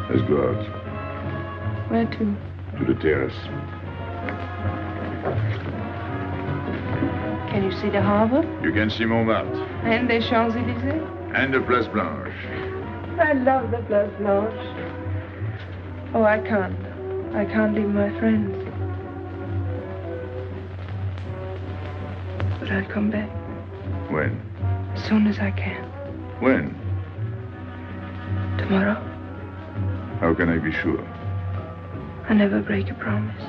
Let's go out. Where to? To the terrace. Can you see the harbor? You can see Montmartre. And the Champs-Élysées? And the Place Blanche. I love the Place Blanche. Oh, I can't. I can't leave my friends. But I'll come back. When? As soon as I can. When? Tomorrow. How can I be sure? I never break a promise.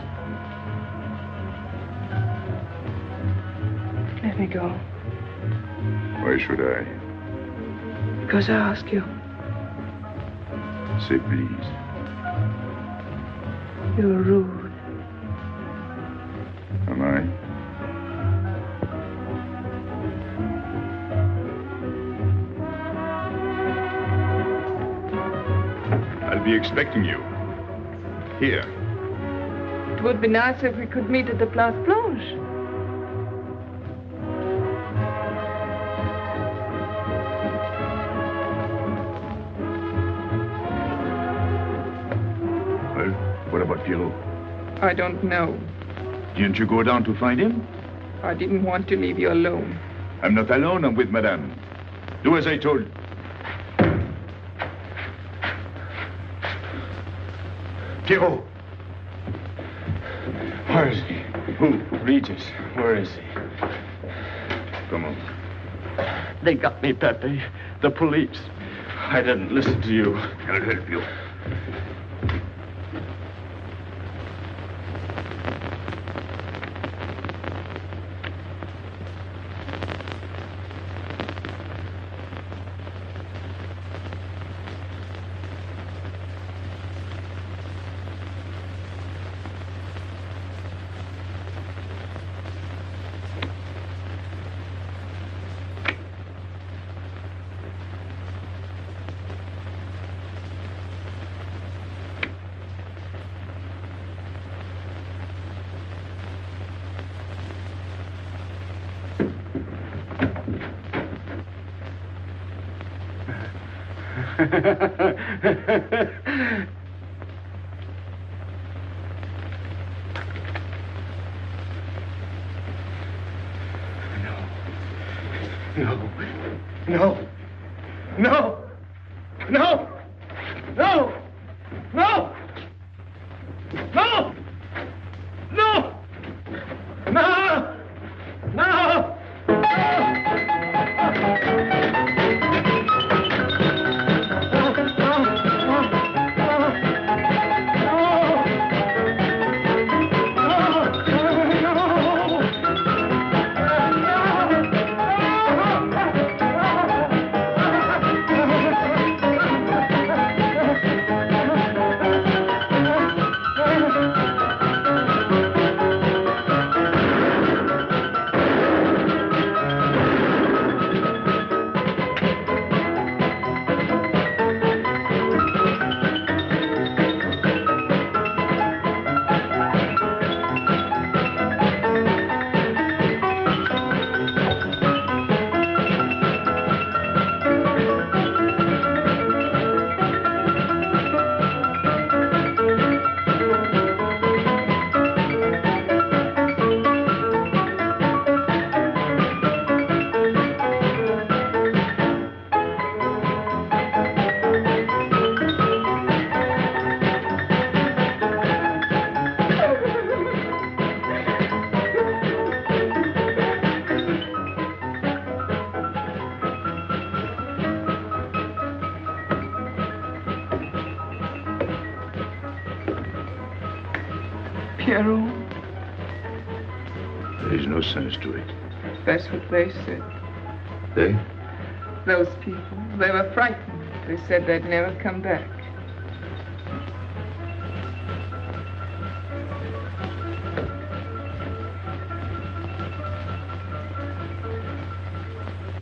Let me go. Why should I? Because I ask you. Say please. You're rude. Am I? I'll be expecting you. Here. It would be nice if we could meet at the Place Blanche. Well, what about Pierrot? I don't know. Didn't you go down to find him? I didn't want to leave you alone. I'm not alone, I'm with Madame. Do as I told. Pierrot! Where is he? Who? Regis. Where is he? Come on. They got me, Pepe. The police. I didn't listen to you. I'll help you. No. No. No. No. No. No. No. No. No. No. Pierrot, There's no sense to it. that's what they said. They? Those people, they were frightened. They said they'd never come back.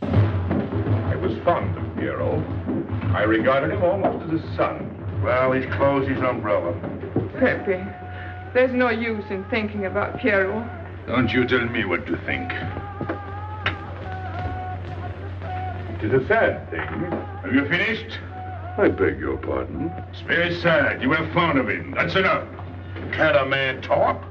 I was fond of Pierrot. I regarded him almost as a son. Well, he's closed his umbrella. Pepe, there's no use in thinking about Pierrot. Don't you tell me what to think. It is a sad thing. Have you finished? I beg your pardon. It's very sad. You were fond of him. That's enough. Can't a man talk?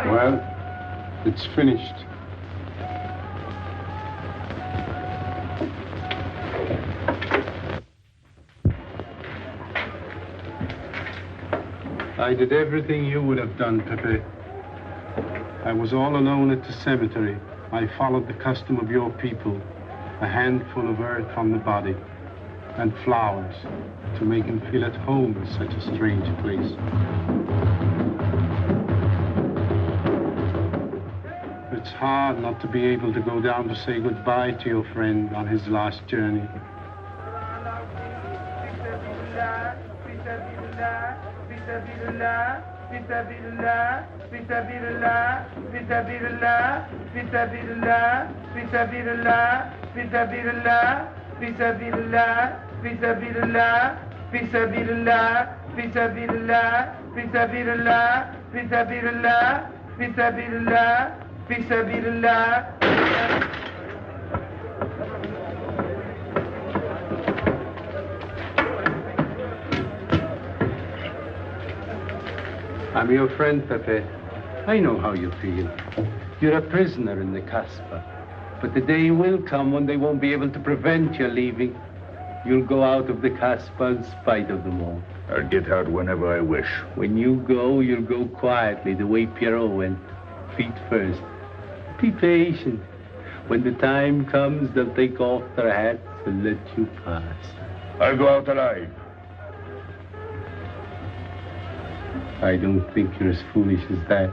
Well, it's finished. I did everything you would have done, Pepe. I was all alone at the cemetery. I followed the custom of your people, a handful of earth on the body, and flowers to make him feel at home in such a strange place. It's hard not to be able to go down to say goodbye to your friend on his last journey. I'm your friend, Pepe. I know how you feel. You're a prisoner in the Casbah. But the day will come when they won't be able to prevent your leaving. You'll go out of the Casbah in spite of them all. I'll get out whenever I wish. When you go, you'll go quietly, the way Pierrot went, feet first. Be patient. When the time comes, they'll take off their hats and let you pass. I'll go out alive. I don't think you're as foolish as that.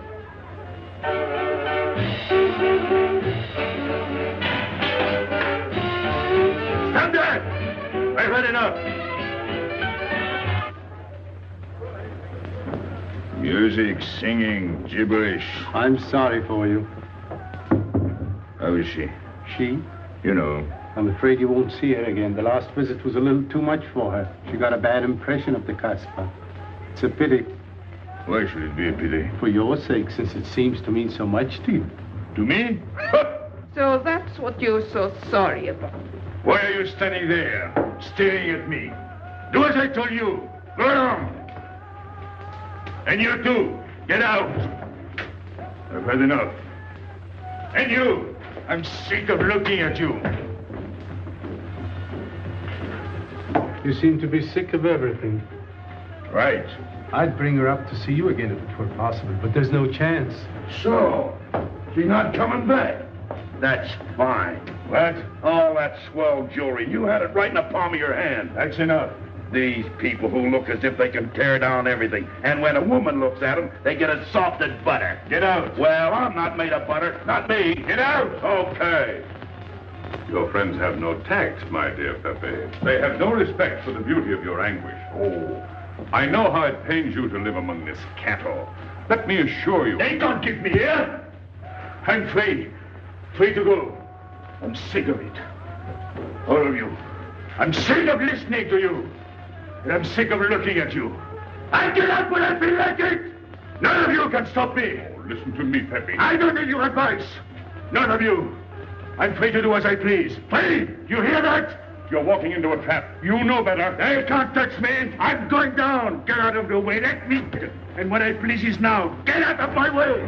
Stand there! I had enough. Music, singing, gibberish. I'm sorry for you. How is she? She? You know. I'm afraid you won't see her again. The last visit was a little too much for her. She got a bad impression of the Kasbah. It's a pity. Why should it be a pity? For your sake, since it seems to mean so much to you. To me? So that's what you're so sorry about. Why are you standing there, staring at me? Do as I told you. Go on. And you too, get out. I've had enough. And you, I'm sick of looking at you. You seem to be sick of everything. Right. I'd bring her up to see you again if it were possible, but there's no chance. So, she's not coming back. That's fine. What? All that swell jewelry, you had it right in the palm of your hand. That's enough. These people who look as if they can tear down everything. And when a woman looks at them, they get as soft as butter. Get out. Well, I'm not made of butter. Not me. Get out. Okay. Your friends have no tact, my dear Pepe. They have no respect for the beauty of your anguish. Oh, I know how it pains you to live among this cattle. Let me assure you... They don't keep me here. I'm free. Free to go. I'm sick of it. All of you. I'm sick of listening to you. And I'm sick of looking at you. I get out when I feel like it. None of you can stop me. Oh, listen to me, Pepe. I don't need your advice. None of you. I'm free to do as I please. Free! You hear that? You're walking into a trap. You know better. They can't touch me. I'm going down. Get out of the way. Let me. And what I please is now. Get out of my way.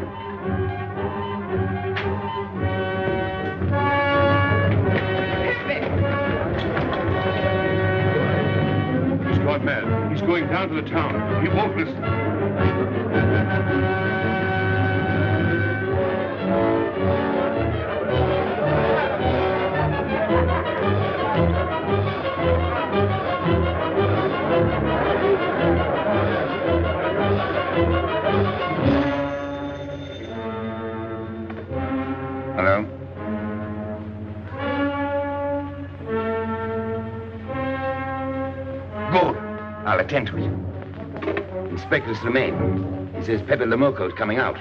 He's gone mad. He's going down to the town. He won't listen. Hello? Good. I'll attend to it. Inspector Slemaine. He says Pepe Lamoko is coming out.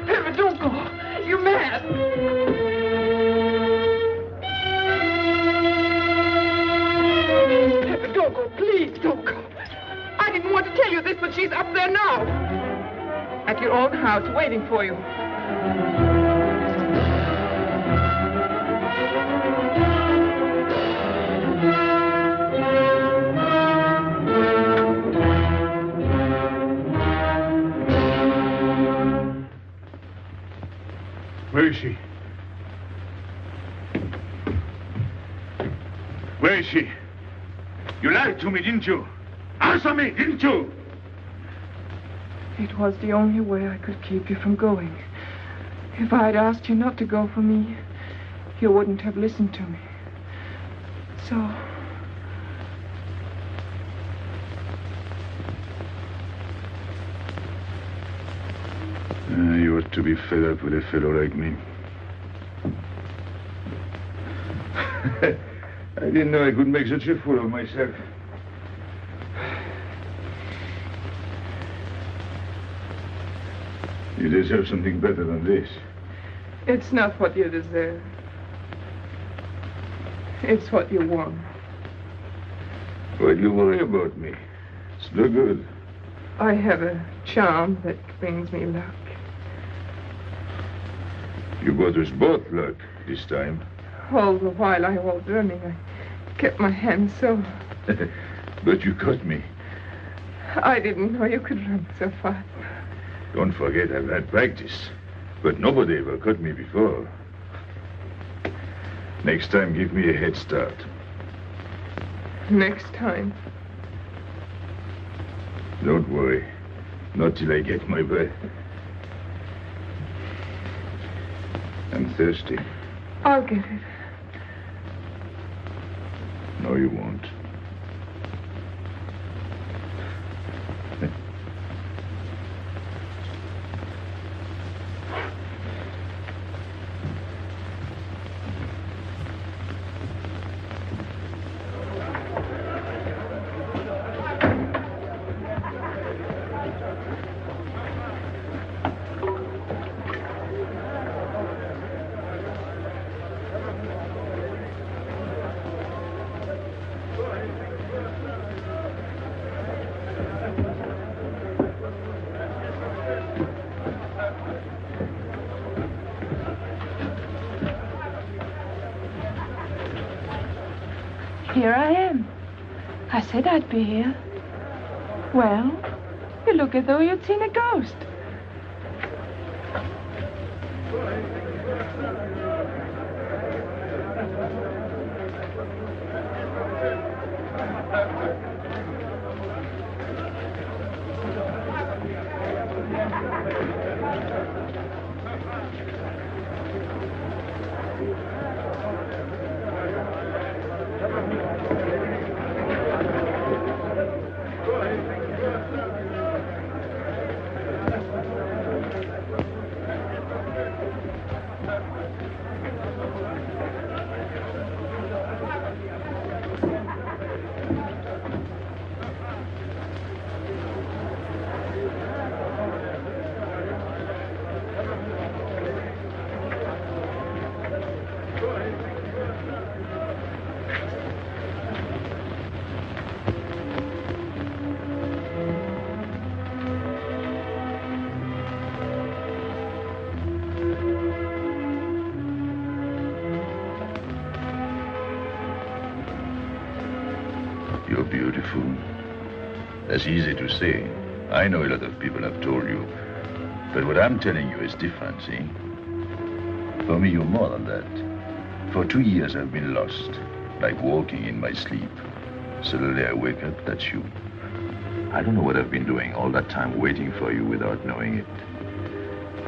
Pepe, don't go. You're mad. Pepe, don't go. Please, don't go. I didn't want to tell you this, but she's up there now. At your own house, waiting for you. Where is she? Where is she? You lied to me, didn't you? Answer me, didn't you? It was the only way I could keep you from going. If I'd asked you not to go for me, you wouldn't have listened to me. So... You ought to be fed up with a fellow like me. I didn't know I could make such a fool of myself. You deserve something better than this. It's not what you deserve. It's what you want. Why do you worry about me? It's no good. I have a charm that brings me luck. You brought us both luck this time. All the while I was running, I kept my hand so... But you caught me. I didn't know you could run so fast. Don't forget I've had practice. But nobody ever caught me before. Next time, give me a head start. Next time. Don't worry. Not till I get my breath. I'm thirsty. I'll get it. No, you won't. Here I am. I said I'd be here. Well, you look as though you'd seen a ghost. You're beautiful. That's easy to say. I know a lot of people have told you. But what I'm telling you is different, see? For me, you're more than that. For 2 years, I've been lost, like walking in my sleep. Suddenly, I wake up, that's you. I don't know what I've been doing all that time waiting for you without knowing it.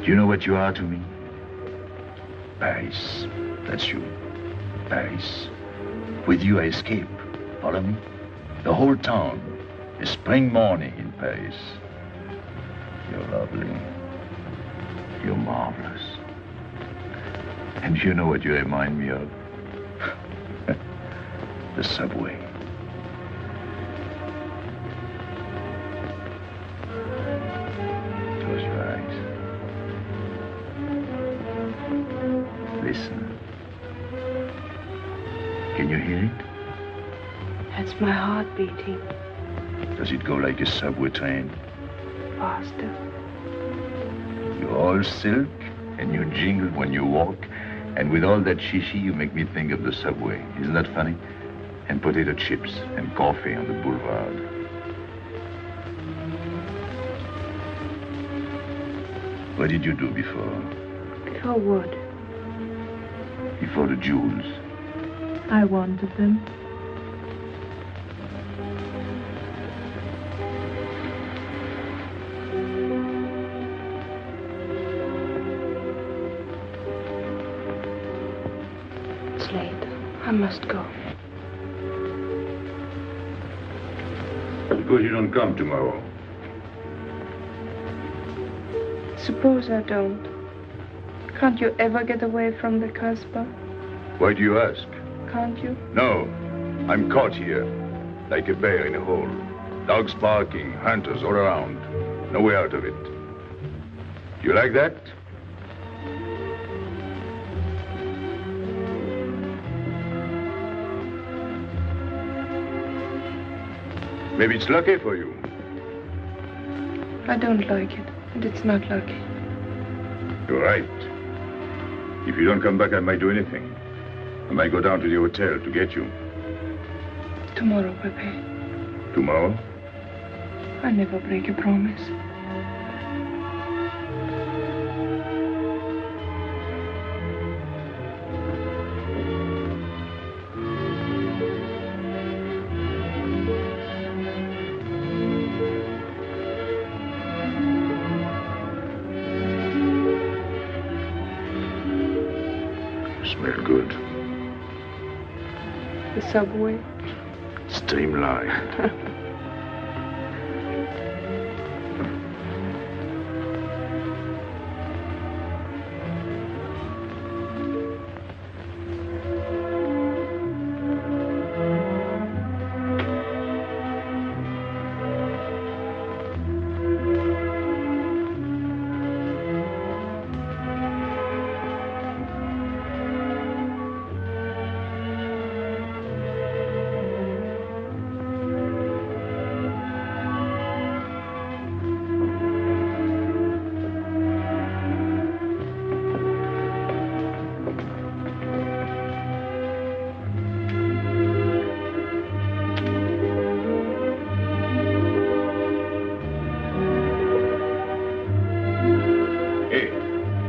Do you know what you are to me? Paris. That's you. Paris. With you, I escape. Follow me? The whole town. A spring morning in Paris. You're lovely. You're marvelous. And you know what you remind me of? The subway. Close your eyes. Listen. Can you hear it? That's my heart beating. Does it go like a subway train? Faster. You're all silk, and you jingle when you walk, and with all that shishi, you make me think of the subway. Isn't that funny? And potato chips and coffee on the boulevard. What did you do before? Before what? Before the jewels. I wanted them. It's late. I must go. Suppose you don't come tomorrow. Suppose I don't. Can't you ever get away from the Casbah? Why do you ask? Can't you? No. I'm caught here, like a bear in a hole. Dogs barking, hunters all around. No way out of it. Do you like that? Maybe it's lucky for you. I don't like it, and it's not lucky. You're right. If you don't come back, I might do anything. I might go down to the hotel to get you. Tomorrow, Pepe. Tomorrow? I never break a promise. Smell good. The subway? Streamlined.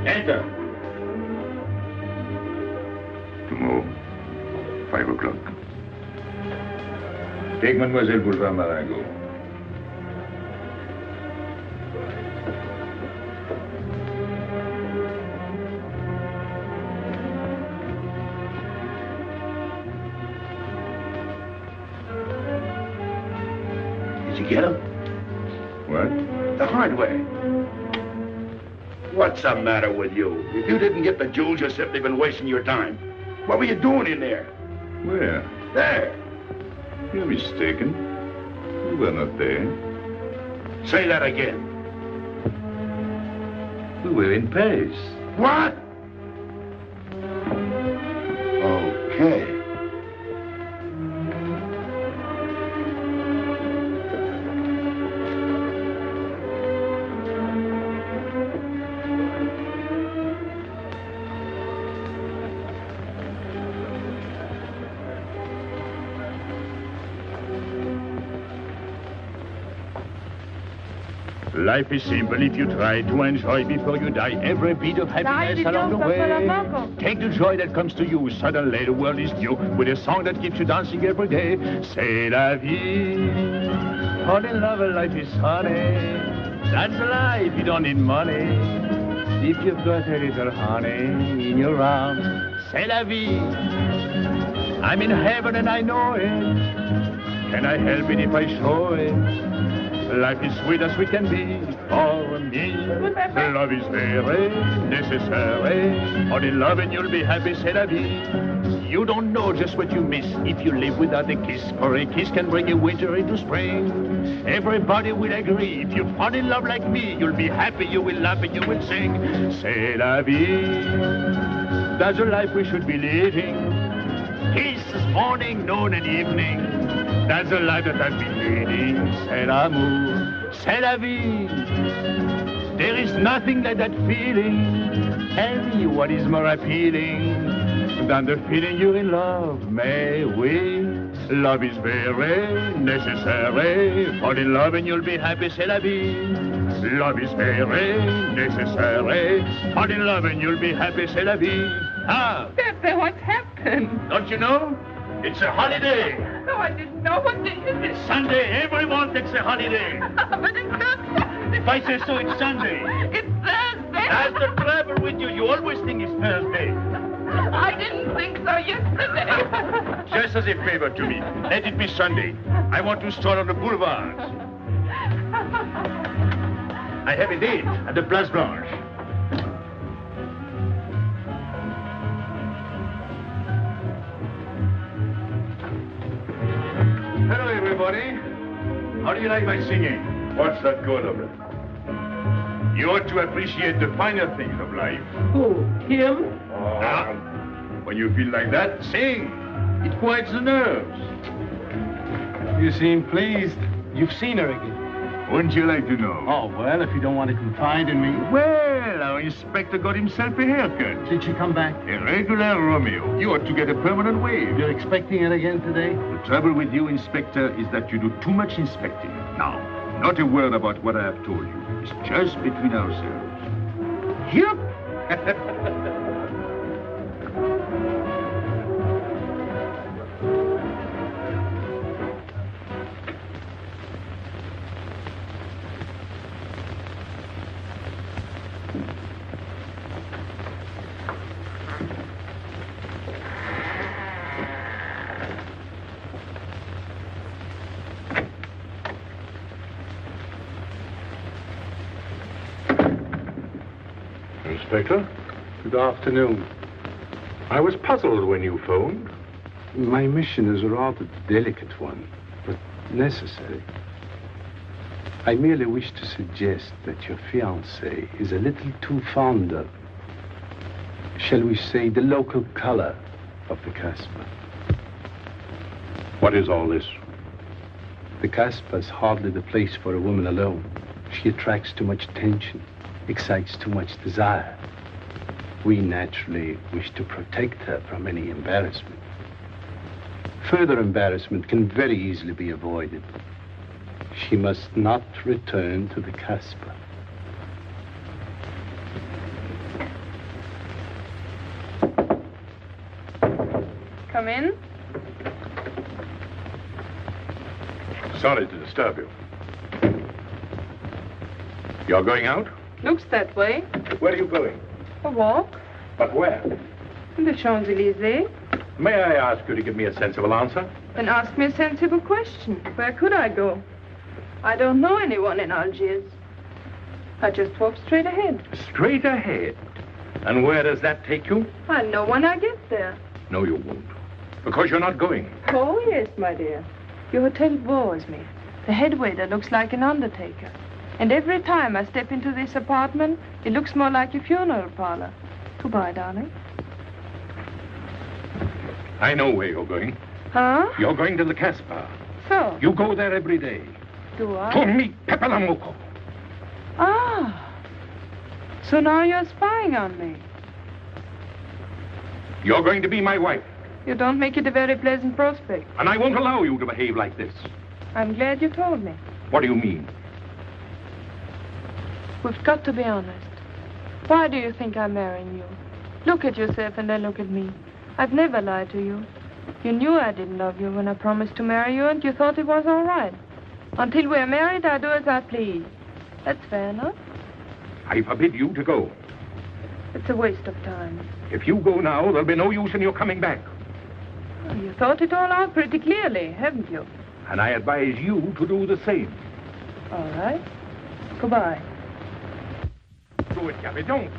Enter. Tomorrow, 5 o'clock. Take Mademoiselle Boulevard Marengo. Did you get him? What? The hard way. What's the matter with you? If you didn't get the jewels, you've simply been wasting your time. What were you doing in there? Where? There. You're mistaken. You were not there. Say that again. We were in Paris. What? Okay. Life is simple if you try to enjoy before you die every bit of happiness along the way. Take the joy that comes to you. Suddenly the world is new with a song that keeps you dancing every day. C'est la vie. Fall in love, life is honey. That's life, you don't need money. If you've got a little honey in your arms, c'est la vie. I'm in heaven and I know it. Can I help it if I show it? Life is sweet as sweet can be for me. Love is very necessary. Fall in love and you'll be happy, c'est la vie. You don't know just what you miss if you live without a kiss. For a kiss can bring a winter into spring. Everybody will agree. If you fall in love like me, you'll be happy, you will laugh and you will sing. C'est la vie. That's the life we should be living. Kisses morning, noon and evening. That's the life that I've been leading. C'est l'amour, c'est la vie. There is nothing like that feeling. Tell me what is more appealing than the feeling you're in love, may we? Love is very necessary. Fall in love and you'll be happy, c'est la vie. Love is very necessary. Fall in love and you'll be happy, c'est la vie. Ah! Pepe, what's happened? Don't you know? It's a holiday. No, I didn't know. What day is it? Sunday. Everyone takes a holiday. But it's not Sunday. If I say so, it's Sunday. It's Thursday. That's the trouble with you. You always think it's Thursday. I didn't think so yesterday. Just as a favor to me, let it be Sunday. I want to stroll on the boulevards. I have a date at the Place Blanche. Hello, everybody. How do you like my singing? What's that good of it? You ought to appreciate the finer things of life. Who? Him? Ah, when you feel like that, sing. It quiets the nerves. You seem pleased. You've seen her again. Wouldn't you like to know? Oh, well, if you don't want to confide in me. Well, our inspector got himself a haircut. Did she come back? A regular Romeo. You ought to get a permanent wave. You're expecting it again today? The trouble with you, Inspector, is that you do too much inspecting. Now, not a word about what I have told you. It's just between ourselves. Yep. Inspector. Good afternoon. I was puzzled when you phoned. My mission is a rather delicate one, but necessary. I merely wish to suggest that your fiancé is a little too fond of, shall we say, the local color of the Casbah. What is all this? The Casbah is hardly the place for a woman alone. She attracts too much attention, excites too much desire. We naturally wish to protect her from any embarrassment. Further embarrassment can very easily be avoided. She must not return to the Casbah. Come in. Sorry to disturb you. You're going out? Looks that way. Where are you going? A walk. But where? In the Champs-Élysées. May I ask you to give me a sensible answer? Then ask me a sensible question. Where could I go? I don't know anyone in Algiers. I just walk straight ahead. Straight ahead? And where does that take you? I'll know when I get there. No, you won't. Because you're not going. Oh, yes, my dear. Your hotel bores me. The head waiter looks like an undertaker. And every time I step into this apartment, it looks more like a funeral parlor. Goodbye, darling. I know where you're going. Huh? You're going to the Casbah. So? You go there every day. Do I? To meet Pepe Lamoko. Ah. So now you're spying on me. You're going to be my wife. You don't make it a very pleasant prospect. And I won't allow you to behave like this. I'm glad you told me. What do you mean? We've got to be honest. Why do you think I'm marrying you? Look at yourself and then look at me. I've never lied to you. You knew I didn't love you when I promised to marry you, and you thought it was all right. Until we're married, I do as I please. That's fair enough. I forbid you to go. It's a waste of time. If you go now, there'll be no use in your coming back. Well, you thought it all out pretty clearly, haven't you? And I advise you to do the same. All right. Goodbye. Do it, Gabby, don't.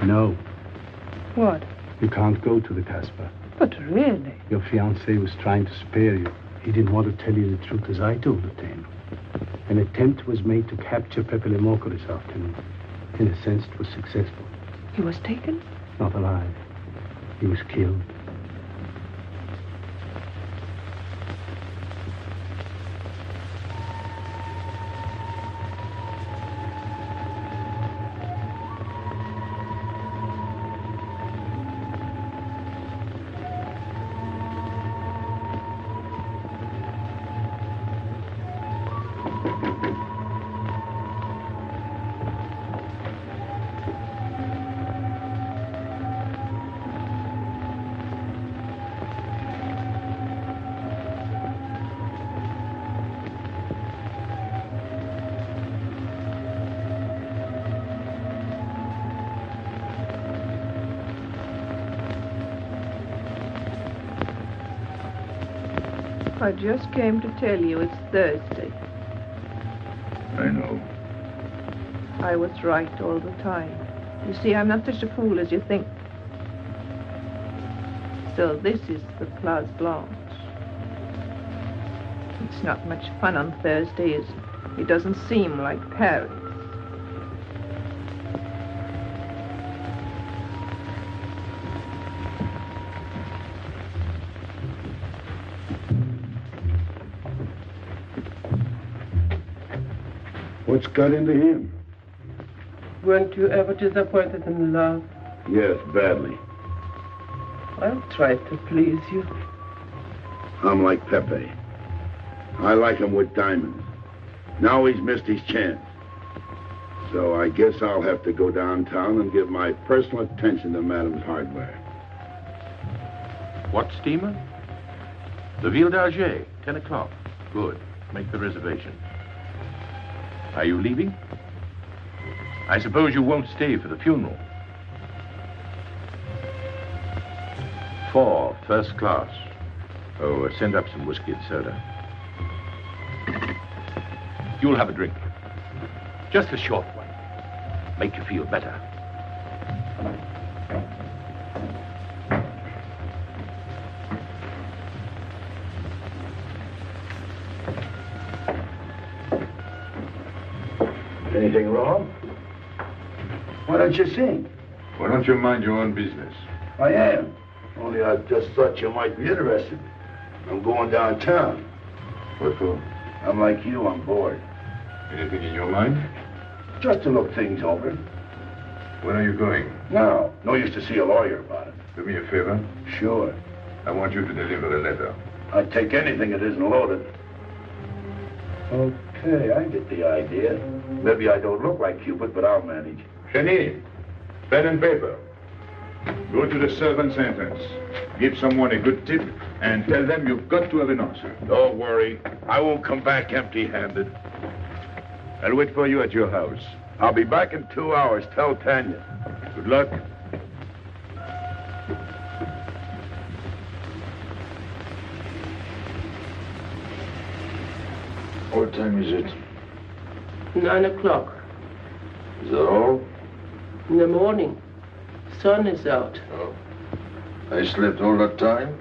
No. What? You can't go to the Casbah. But really? Your fiancé was trying to spare you. He didn't want to tell you the truth as I told it to him. An attempt was made to capture Pepe Lamoko this afternoon. In a sense, it was successful. He was taken? Not alive. He was killed. I just came to tell you it's Thursday. I know. I was right all the time. You see, I'm not such a fool as you think. So this is the Place Blanche. It's not much fun on Thursday, is it? It doesn't seem like Paris. What's got into him? Weren't you ever disappointed in love? Yes, badly. I'll try to please you. I'm like Pepe. I like him with diamonds. Now he's missed his chance. So I guess I'll have to go downtown and give my personal attention to Madame's hardware. What steamer? The Ville d'Alger, 10 o'clock. Good. Make the reservation. Are you leaving? I suppose you won't stay for the funeral. 4, first class. Oh, send up some whiskey and soda. You'll have a drink. Just a short one. Make you feel better. Anything wrong? Why don't you sing? Why don't you mind your own business? I am. Only I just thought you might be interested. I'm going downtown. What for? I'm like you, I'm bored. Anything in your mind? Just to look things over. When are you going? No. No use to see a lawyer about it. Do me a favor. Sure. I want you to deliver a letter. I'd take anything that isn't loaded. Okay, I get the idea. Maybe I don't look like Cupid, but I'll manage. Cheney, pen and paper. Go to the servant's entrance. Give someone a good tip and tell them you've got to have an answer. Don't worry. I won't come back empty-handed. I'll wait for you at your house. I'll be back in 2 hours. Tell Tanya. Good luck. What time is it? 9 o'clock. Is that all? In the morning. Sun is out. Oh. I slept all that time?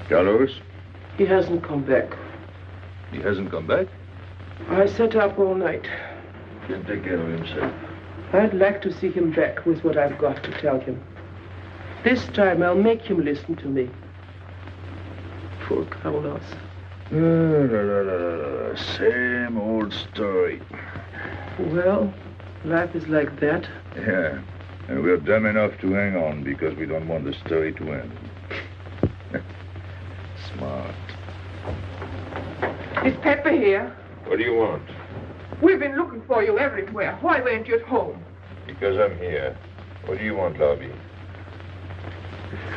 Carlos? He hasn't come back. He hasn't come back? I sat up all night. Can take care of himself. I'd like to see him back with what I've got to tell him. This time I'll make him listen to me. Poor Carlos. Same old story. Well, life is like that. Yeah. And we're dumb enough to hang on because we don't want the story to end. Smart. Is Pepper here? What do you want? We've been looking for you everywhere. Why weren't you at home? Because I'm here. What do you want, Lobby?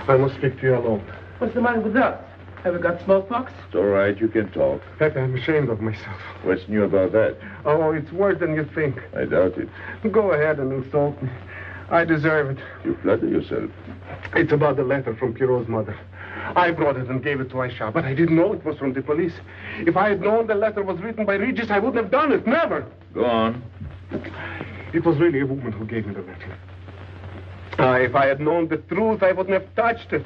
I must speak to you alone. What's the matter with us? Have we got smallpox? It's all right. You can talk. Pepe, I'm ashamed of myself. What's new about that? Oh, it's worse than you think. I doubt it. Go ahead and insult me. I deserve it. You flatter yourself. It's about the letter from Pierrot's mother. I brought it and gave it to Aisha, but I didn't know it was from the police. If I had known the letter was written by Regis, I wouldn't have done it. Never. Go on. It was really a woman who gave me the letter. If I had known the truth, I wouldn't have touched it.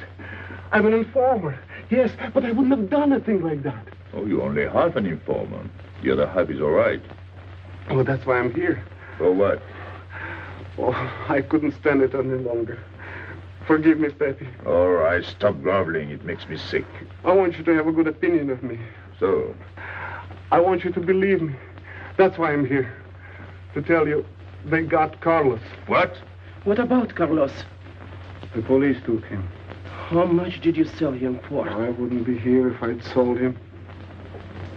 I'm an informer. Yes, but I wouldn't have done a thing like that. Oh, you're only half an informer. The other half is all right. Well, that's why I'm here. For what? Oh, I couldn't stand it any longer. Forgive me, Pepe. All right, stop groveling. It makes me sick. I want you to have a good opinion of me. So? I want you to believe me. That's why I'm here. To tell you, they got Carlos. What? What about Carlos? The police took him. How much did you sell him for? I wouldn't be here if I'd sold him.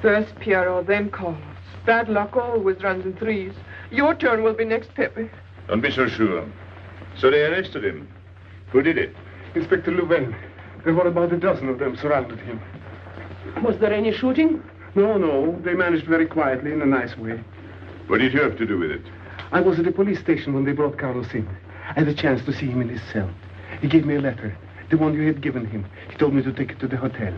First Pierrot, then Carlos. Bad luck always runs in threes. Your turn will be next, Pepe. Don't be so sure. So they arrested him. Who did it? Inspector Louvain. There were about a dozen of them surrounded him. Was there any shooting? No. They managed very quietly in a nice way. What did you have to do with it? I was at the police station when they brought Carlos in. I had a chance to see him in his cell. He gave me a letter. The one you had given him. He told me to take it to the hotel.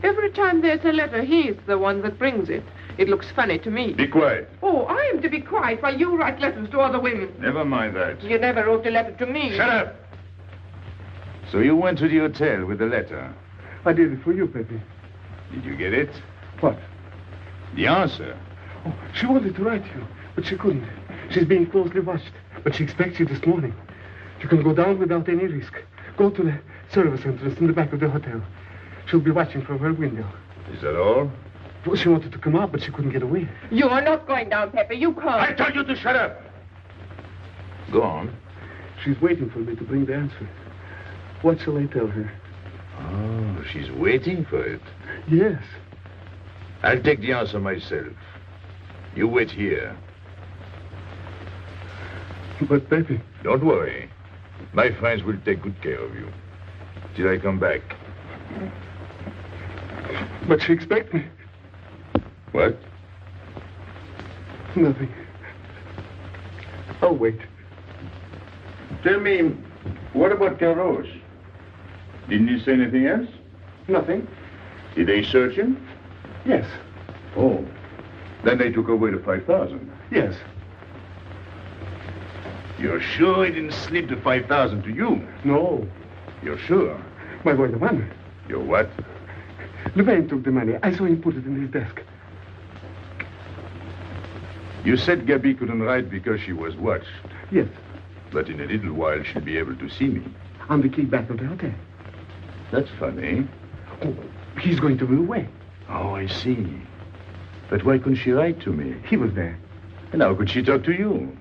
Every time there's a letter, he's the one that brings it. It looks funny to me. Be quiet. Oh, I am to be quiet while you write letters to other women. Never mind that. You never wrote a letter to me. Shut up! So you went to the hotel with the letter. I did it for you, Pepe. Did you get it? What? The answer. Oh, she wanted to write you, but she couldn't. She's being closely watched, but she expects you this morning. You can go down without any risk. Go to the service entrance in the back of the hotel. She'll be watching from her window. Is that all? Well, she wanted to come out, but she couldn't get away. You are not going down, Pepe. You can't. I told you to shut up. Go on. She's waiting for me to bring the answer. What shall I tell her? Oh, she's waiting for it. Yes. I'll take the answer myself. You wait here. But, Pepe... Don't worry. My friends will take good care of you. Till I come back. But she expects me. What? Nothing. I'll wait. Tell me, what about Carlos? Didn't he say anything else? Nothing. Did they search him? Yes. Oh. Then they took away the 5,000. Yes. You're sure he didn't slip the 5,000 to you? No. You're sure? My boy, the money. You're what? Louvain took the money. I saw him put it in his desk. You said Gabby couldn't write because she was watched. Yes. But in a little while, she'll be able to see me. On the key back of the hotel. That's funny. Oh, he's going to be away. Oh, I see. But why couldn't she write to me? He was there. And how could she talk to you?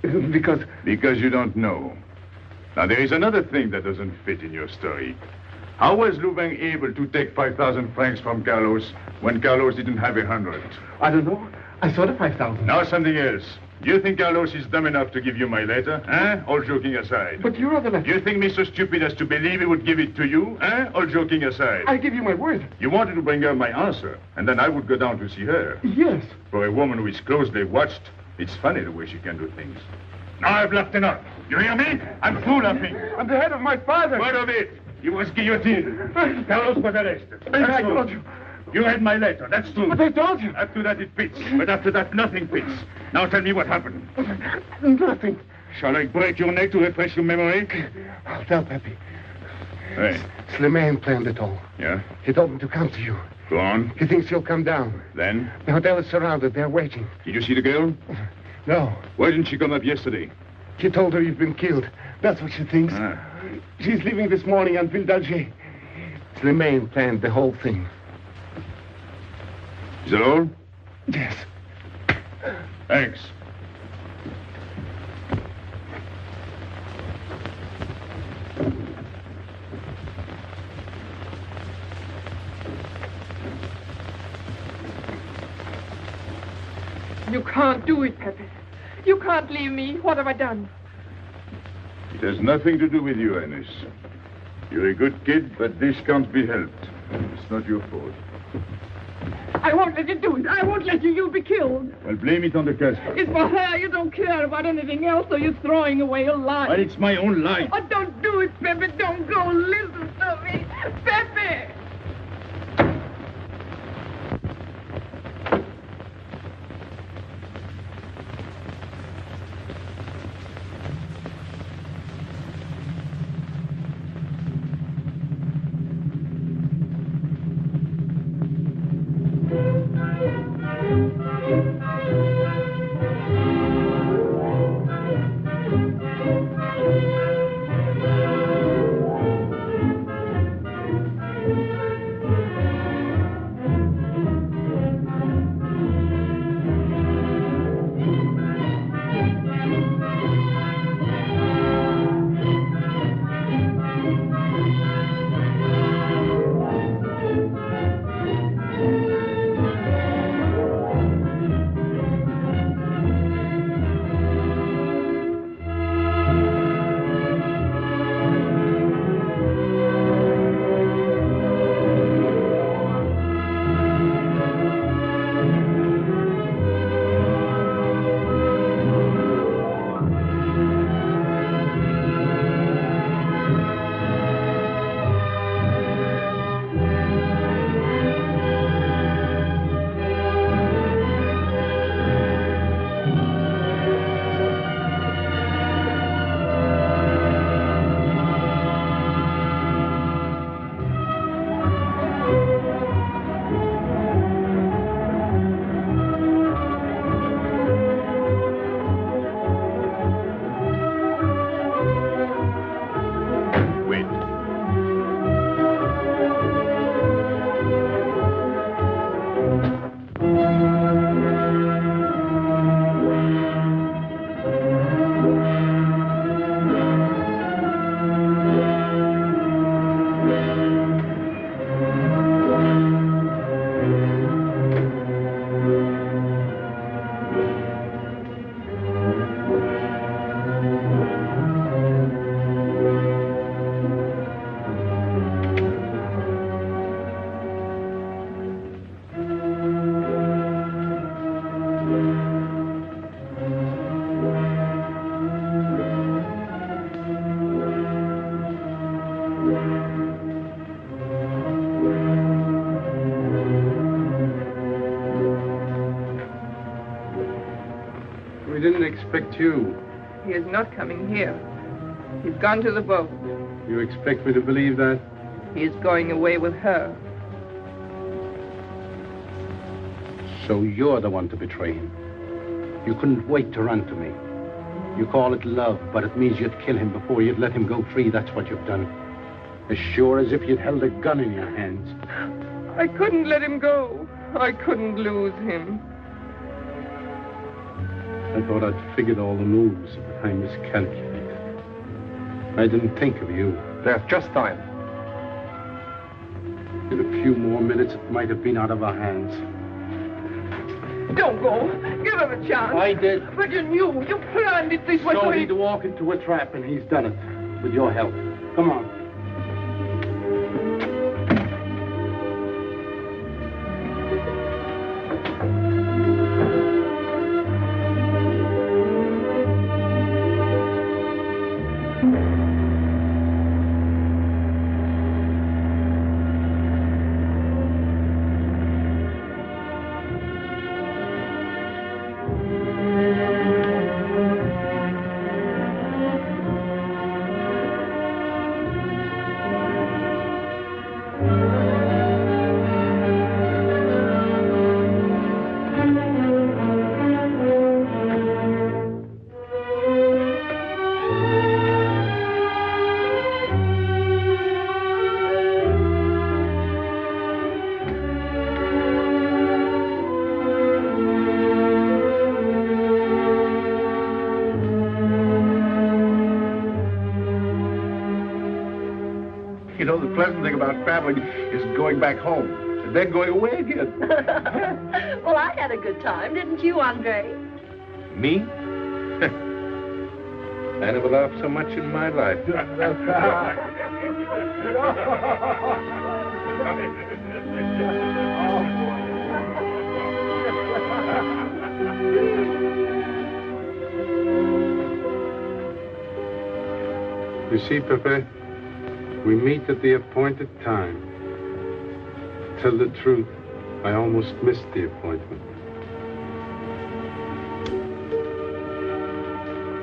Because... Because you don't know. Now, there is another thing that doesn't fit in your story. How was Louvain able to take 5,000 francs from Carlos when Carlos didn't have 100? I don't know. I saw the 5,000. Now something else. Do you think Carlos is dumb enough to give you my letter? All joking aside. But you are the letter. You think me so stupid as to believe he would give it to you? All joking aside. I give you my word. You wanted to bring her my answer, and then I would go down to see her. Yes. For a woman who is closely watched, it's funny the way she can do things. Now I've laughed enough. You hear me? I'm through laughing. I'm the head of my father. What of it? He was guillotined. Carlos was arrested. I told you. You read my letter, that's true. But I told you. After that it fits, but after that nothing fits. Now tell me what happened. Nothing. Shall I break your neck to refresh your memory? I'll tell Pepe. Hey. Slimane planned it all. Yeah? He told me to come to you. Go on. He thinks you'll come down. Then? The hotel is surrounded. They're waiting. Did you see the girl? No. Why didn't she come up yesterday? She told her you've been killed. That's what she thinks. She's leaving this morning on Ville d'Alger. Slimane planned the whole thing. Is that all? Yes. Thanks. You can't do it, Pepe. You can't leave me. What have I done? It has nothing to do with you, Ines. You're a good kid, but this can't be helped. It's not your fault. I won't let you do it. I won't let you. You'll be killed. Well, blame it on the Casbah. It's for her. You don't care about anything else, so you're throwing away your life. Well, it's my own life. Oh, don't do it, Pepe. Don't go. Listen to me. Pepe! didn't expect you. He is not coming here. He's gone to the boat. You expect me to believe that? He is going away with her. So you're the one to betray him. You couldn't wait to run to me. You call it love, but it means you'd kill him before you'd let him go free. That's what you've done. As sure as if you'd held a gun in your hands. I couldn't let him go. I couldn't lose him. I thought I'd figured all the moves, but I miscalculated. I didn't think of you. There's just time. In a few more minutes, it might have been out of our hands. Don't go. Give him a chance. I did. But you knew. You planned it this way. So he'd walk into a trap, and he's done it. With your help. Come on. You know, the pleasant thing about traveling is going back home and then going away again. Well, I had a good time, didn't you, Andre? Me? I never laughed so much in my life. You see, Pepe, we meet at the appointed time. To tell the truth, I almost missed the appointment.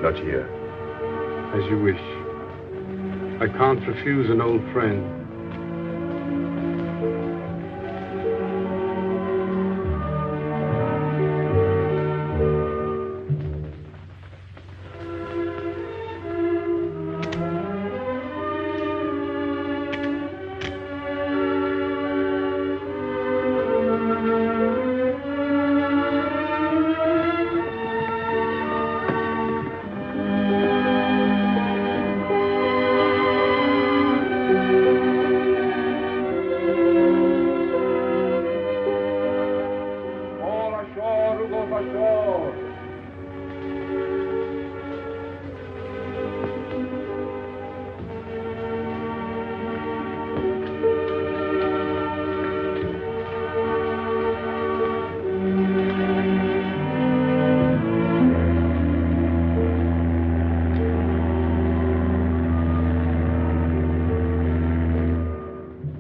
Not here. As you wish. I can't refuse an old friend.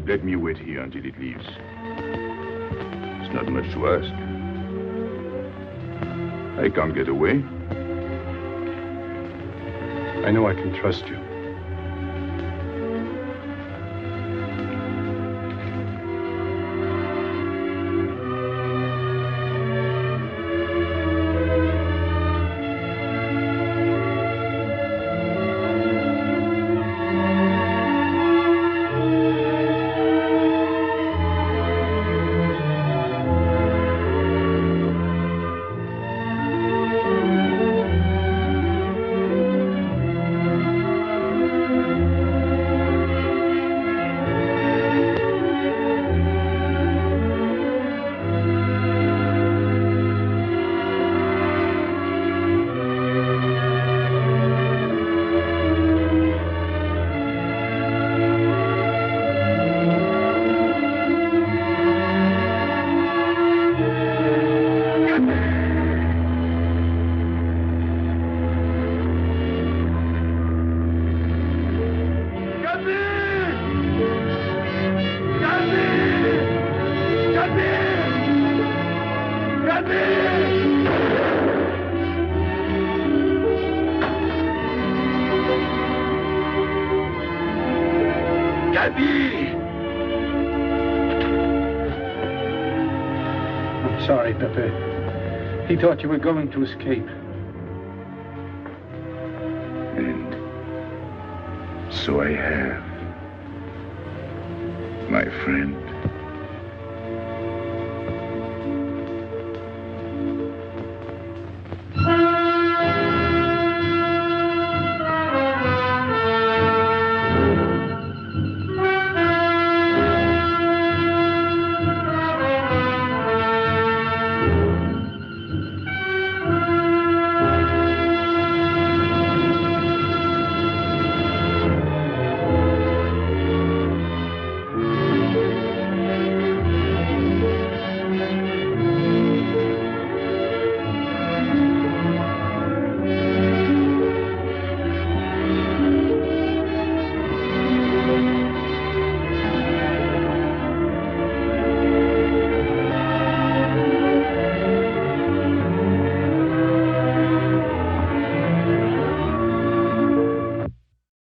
Let me wait here until it leaves. It's not much to ask. I can't get away. I know I can trust you. sorry, Pepe. He thought you were going to escape. And so I have, my friend.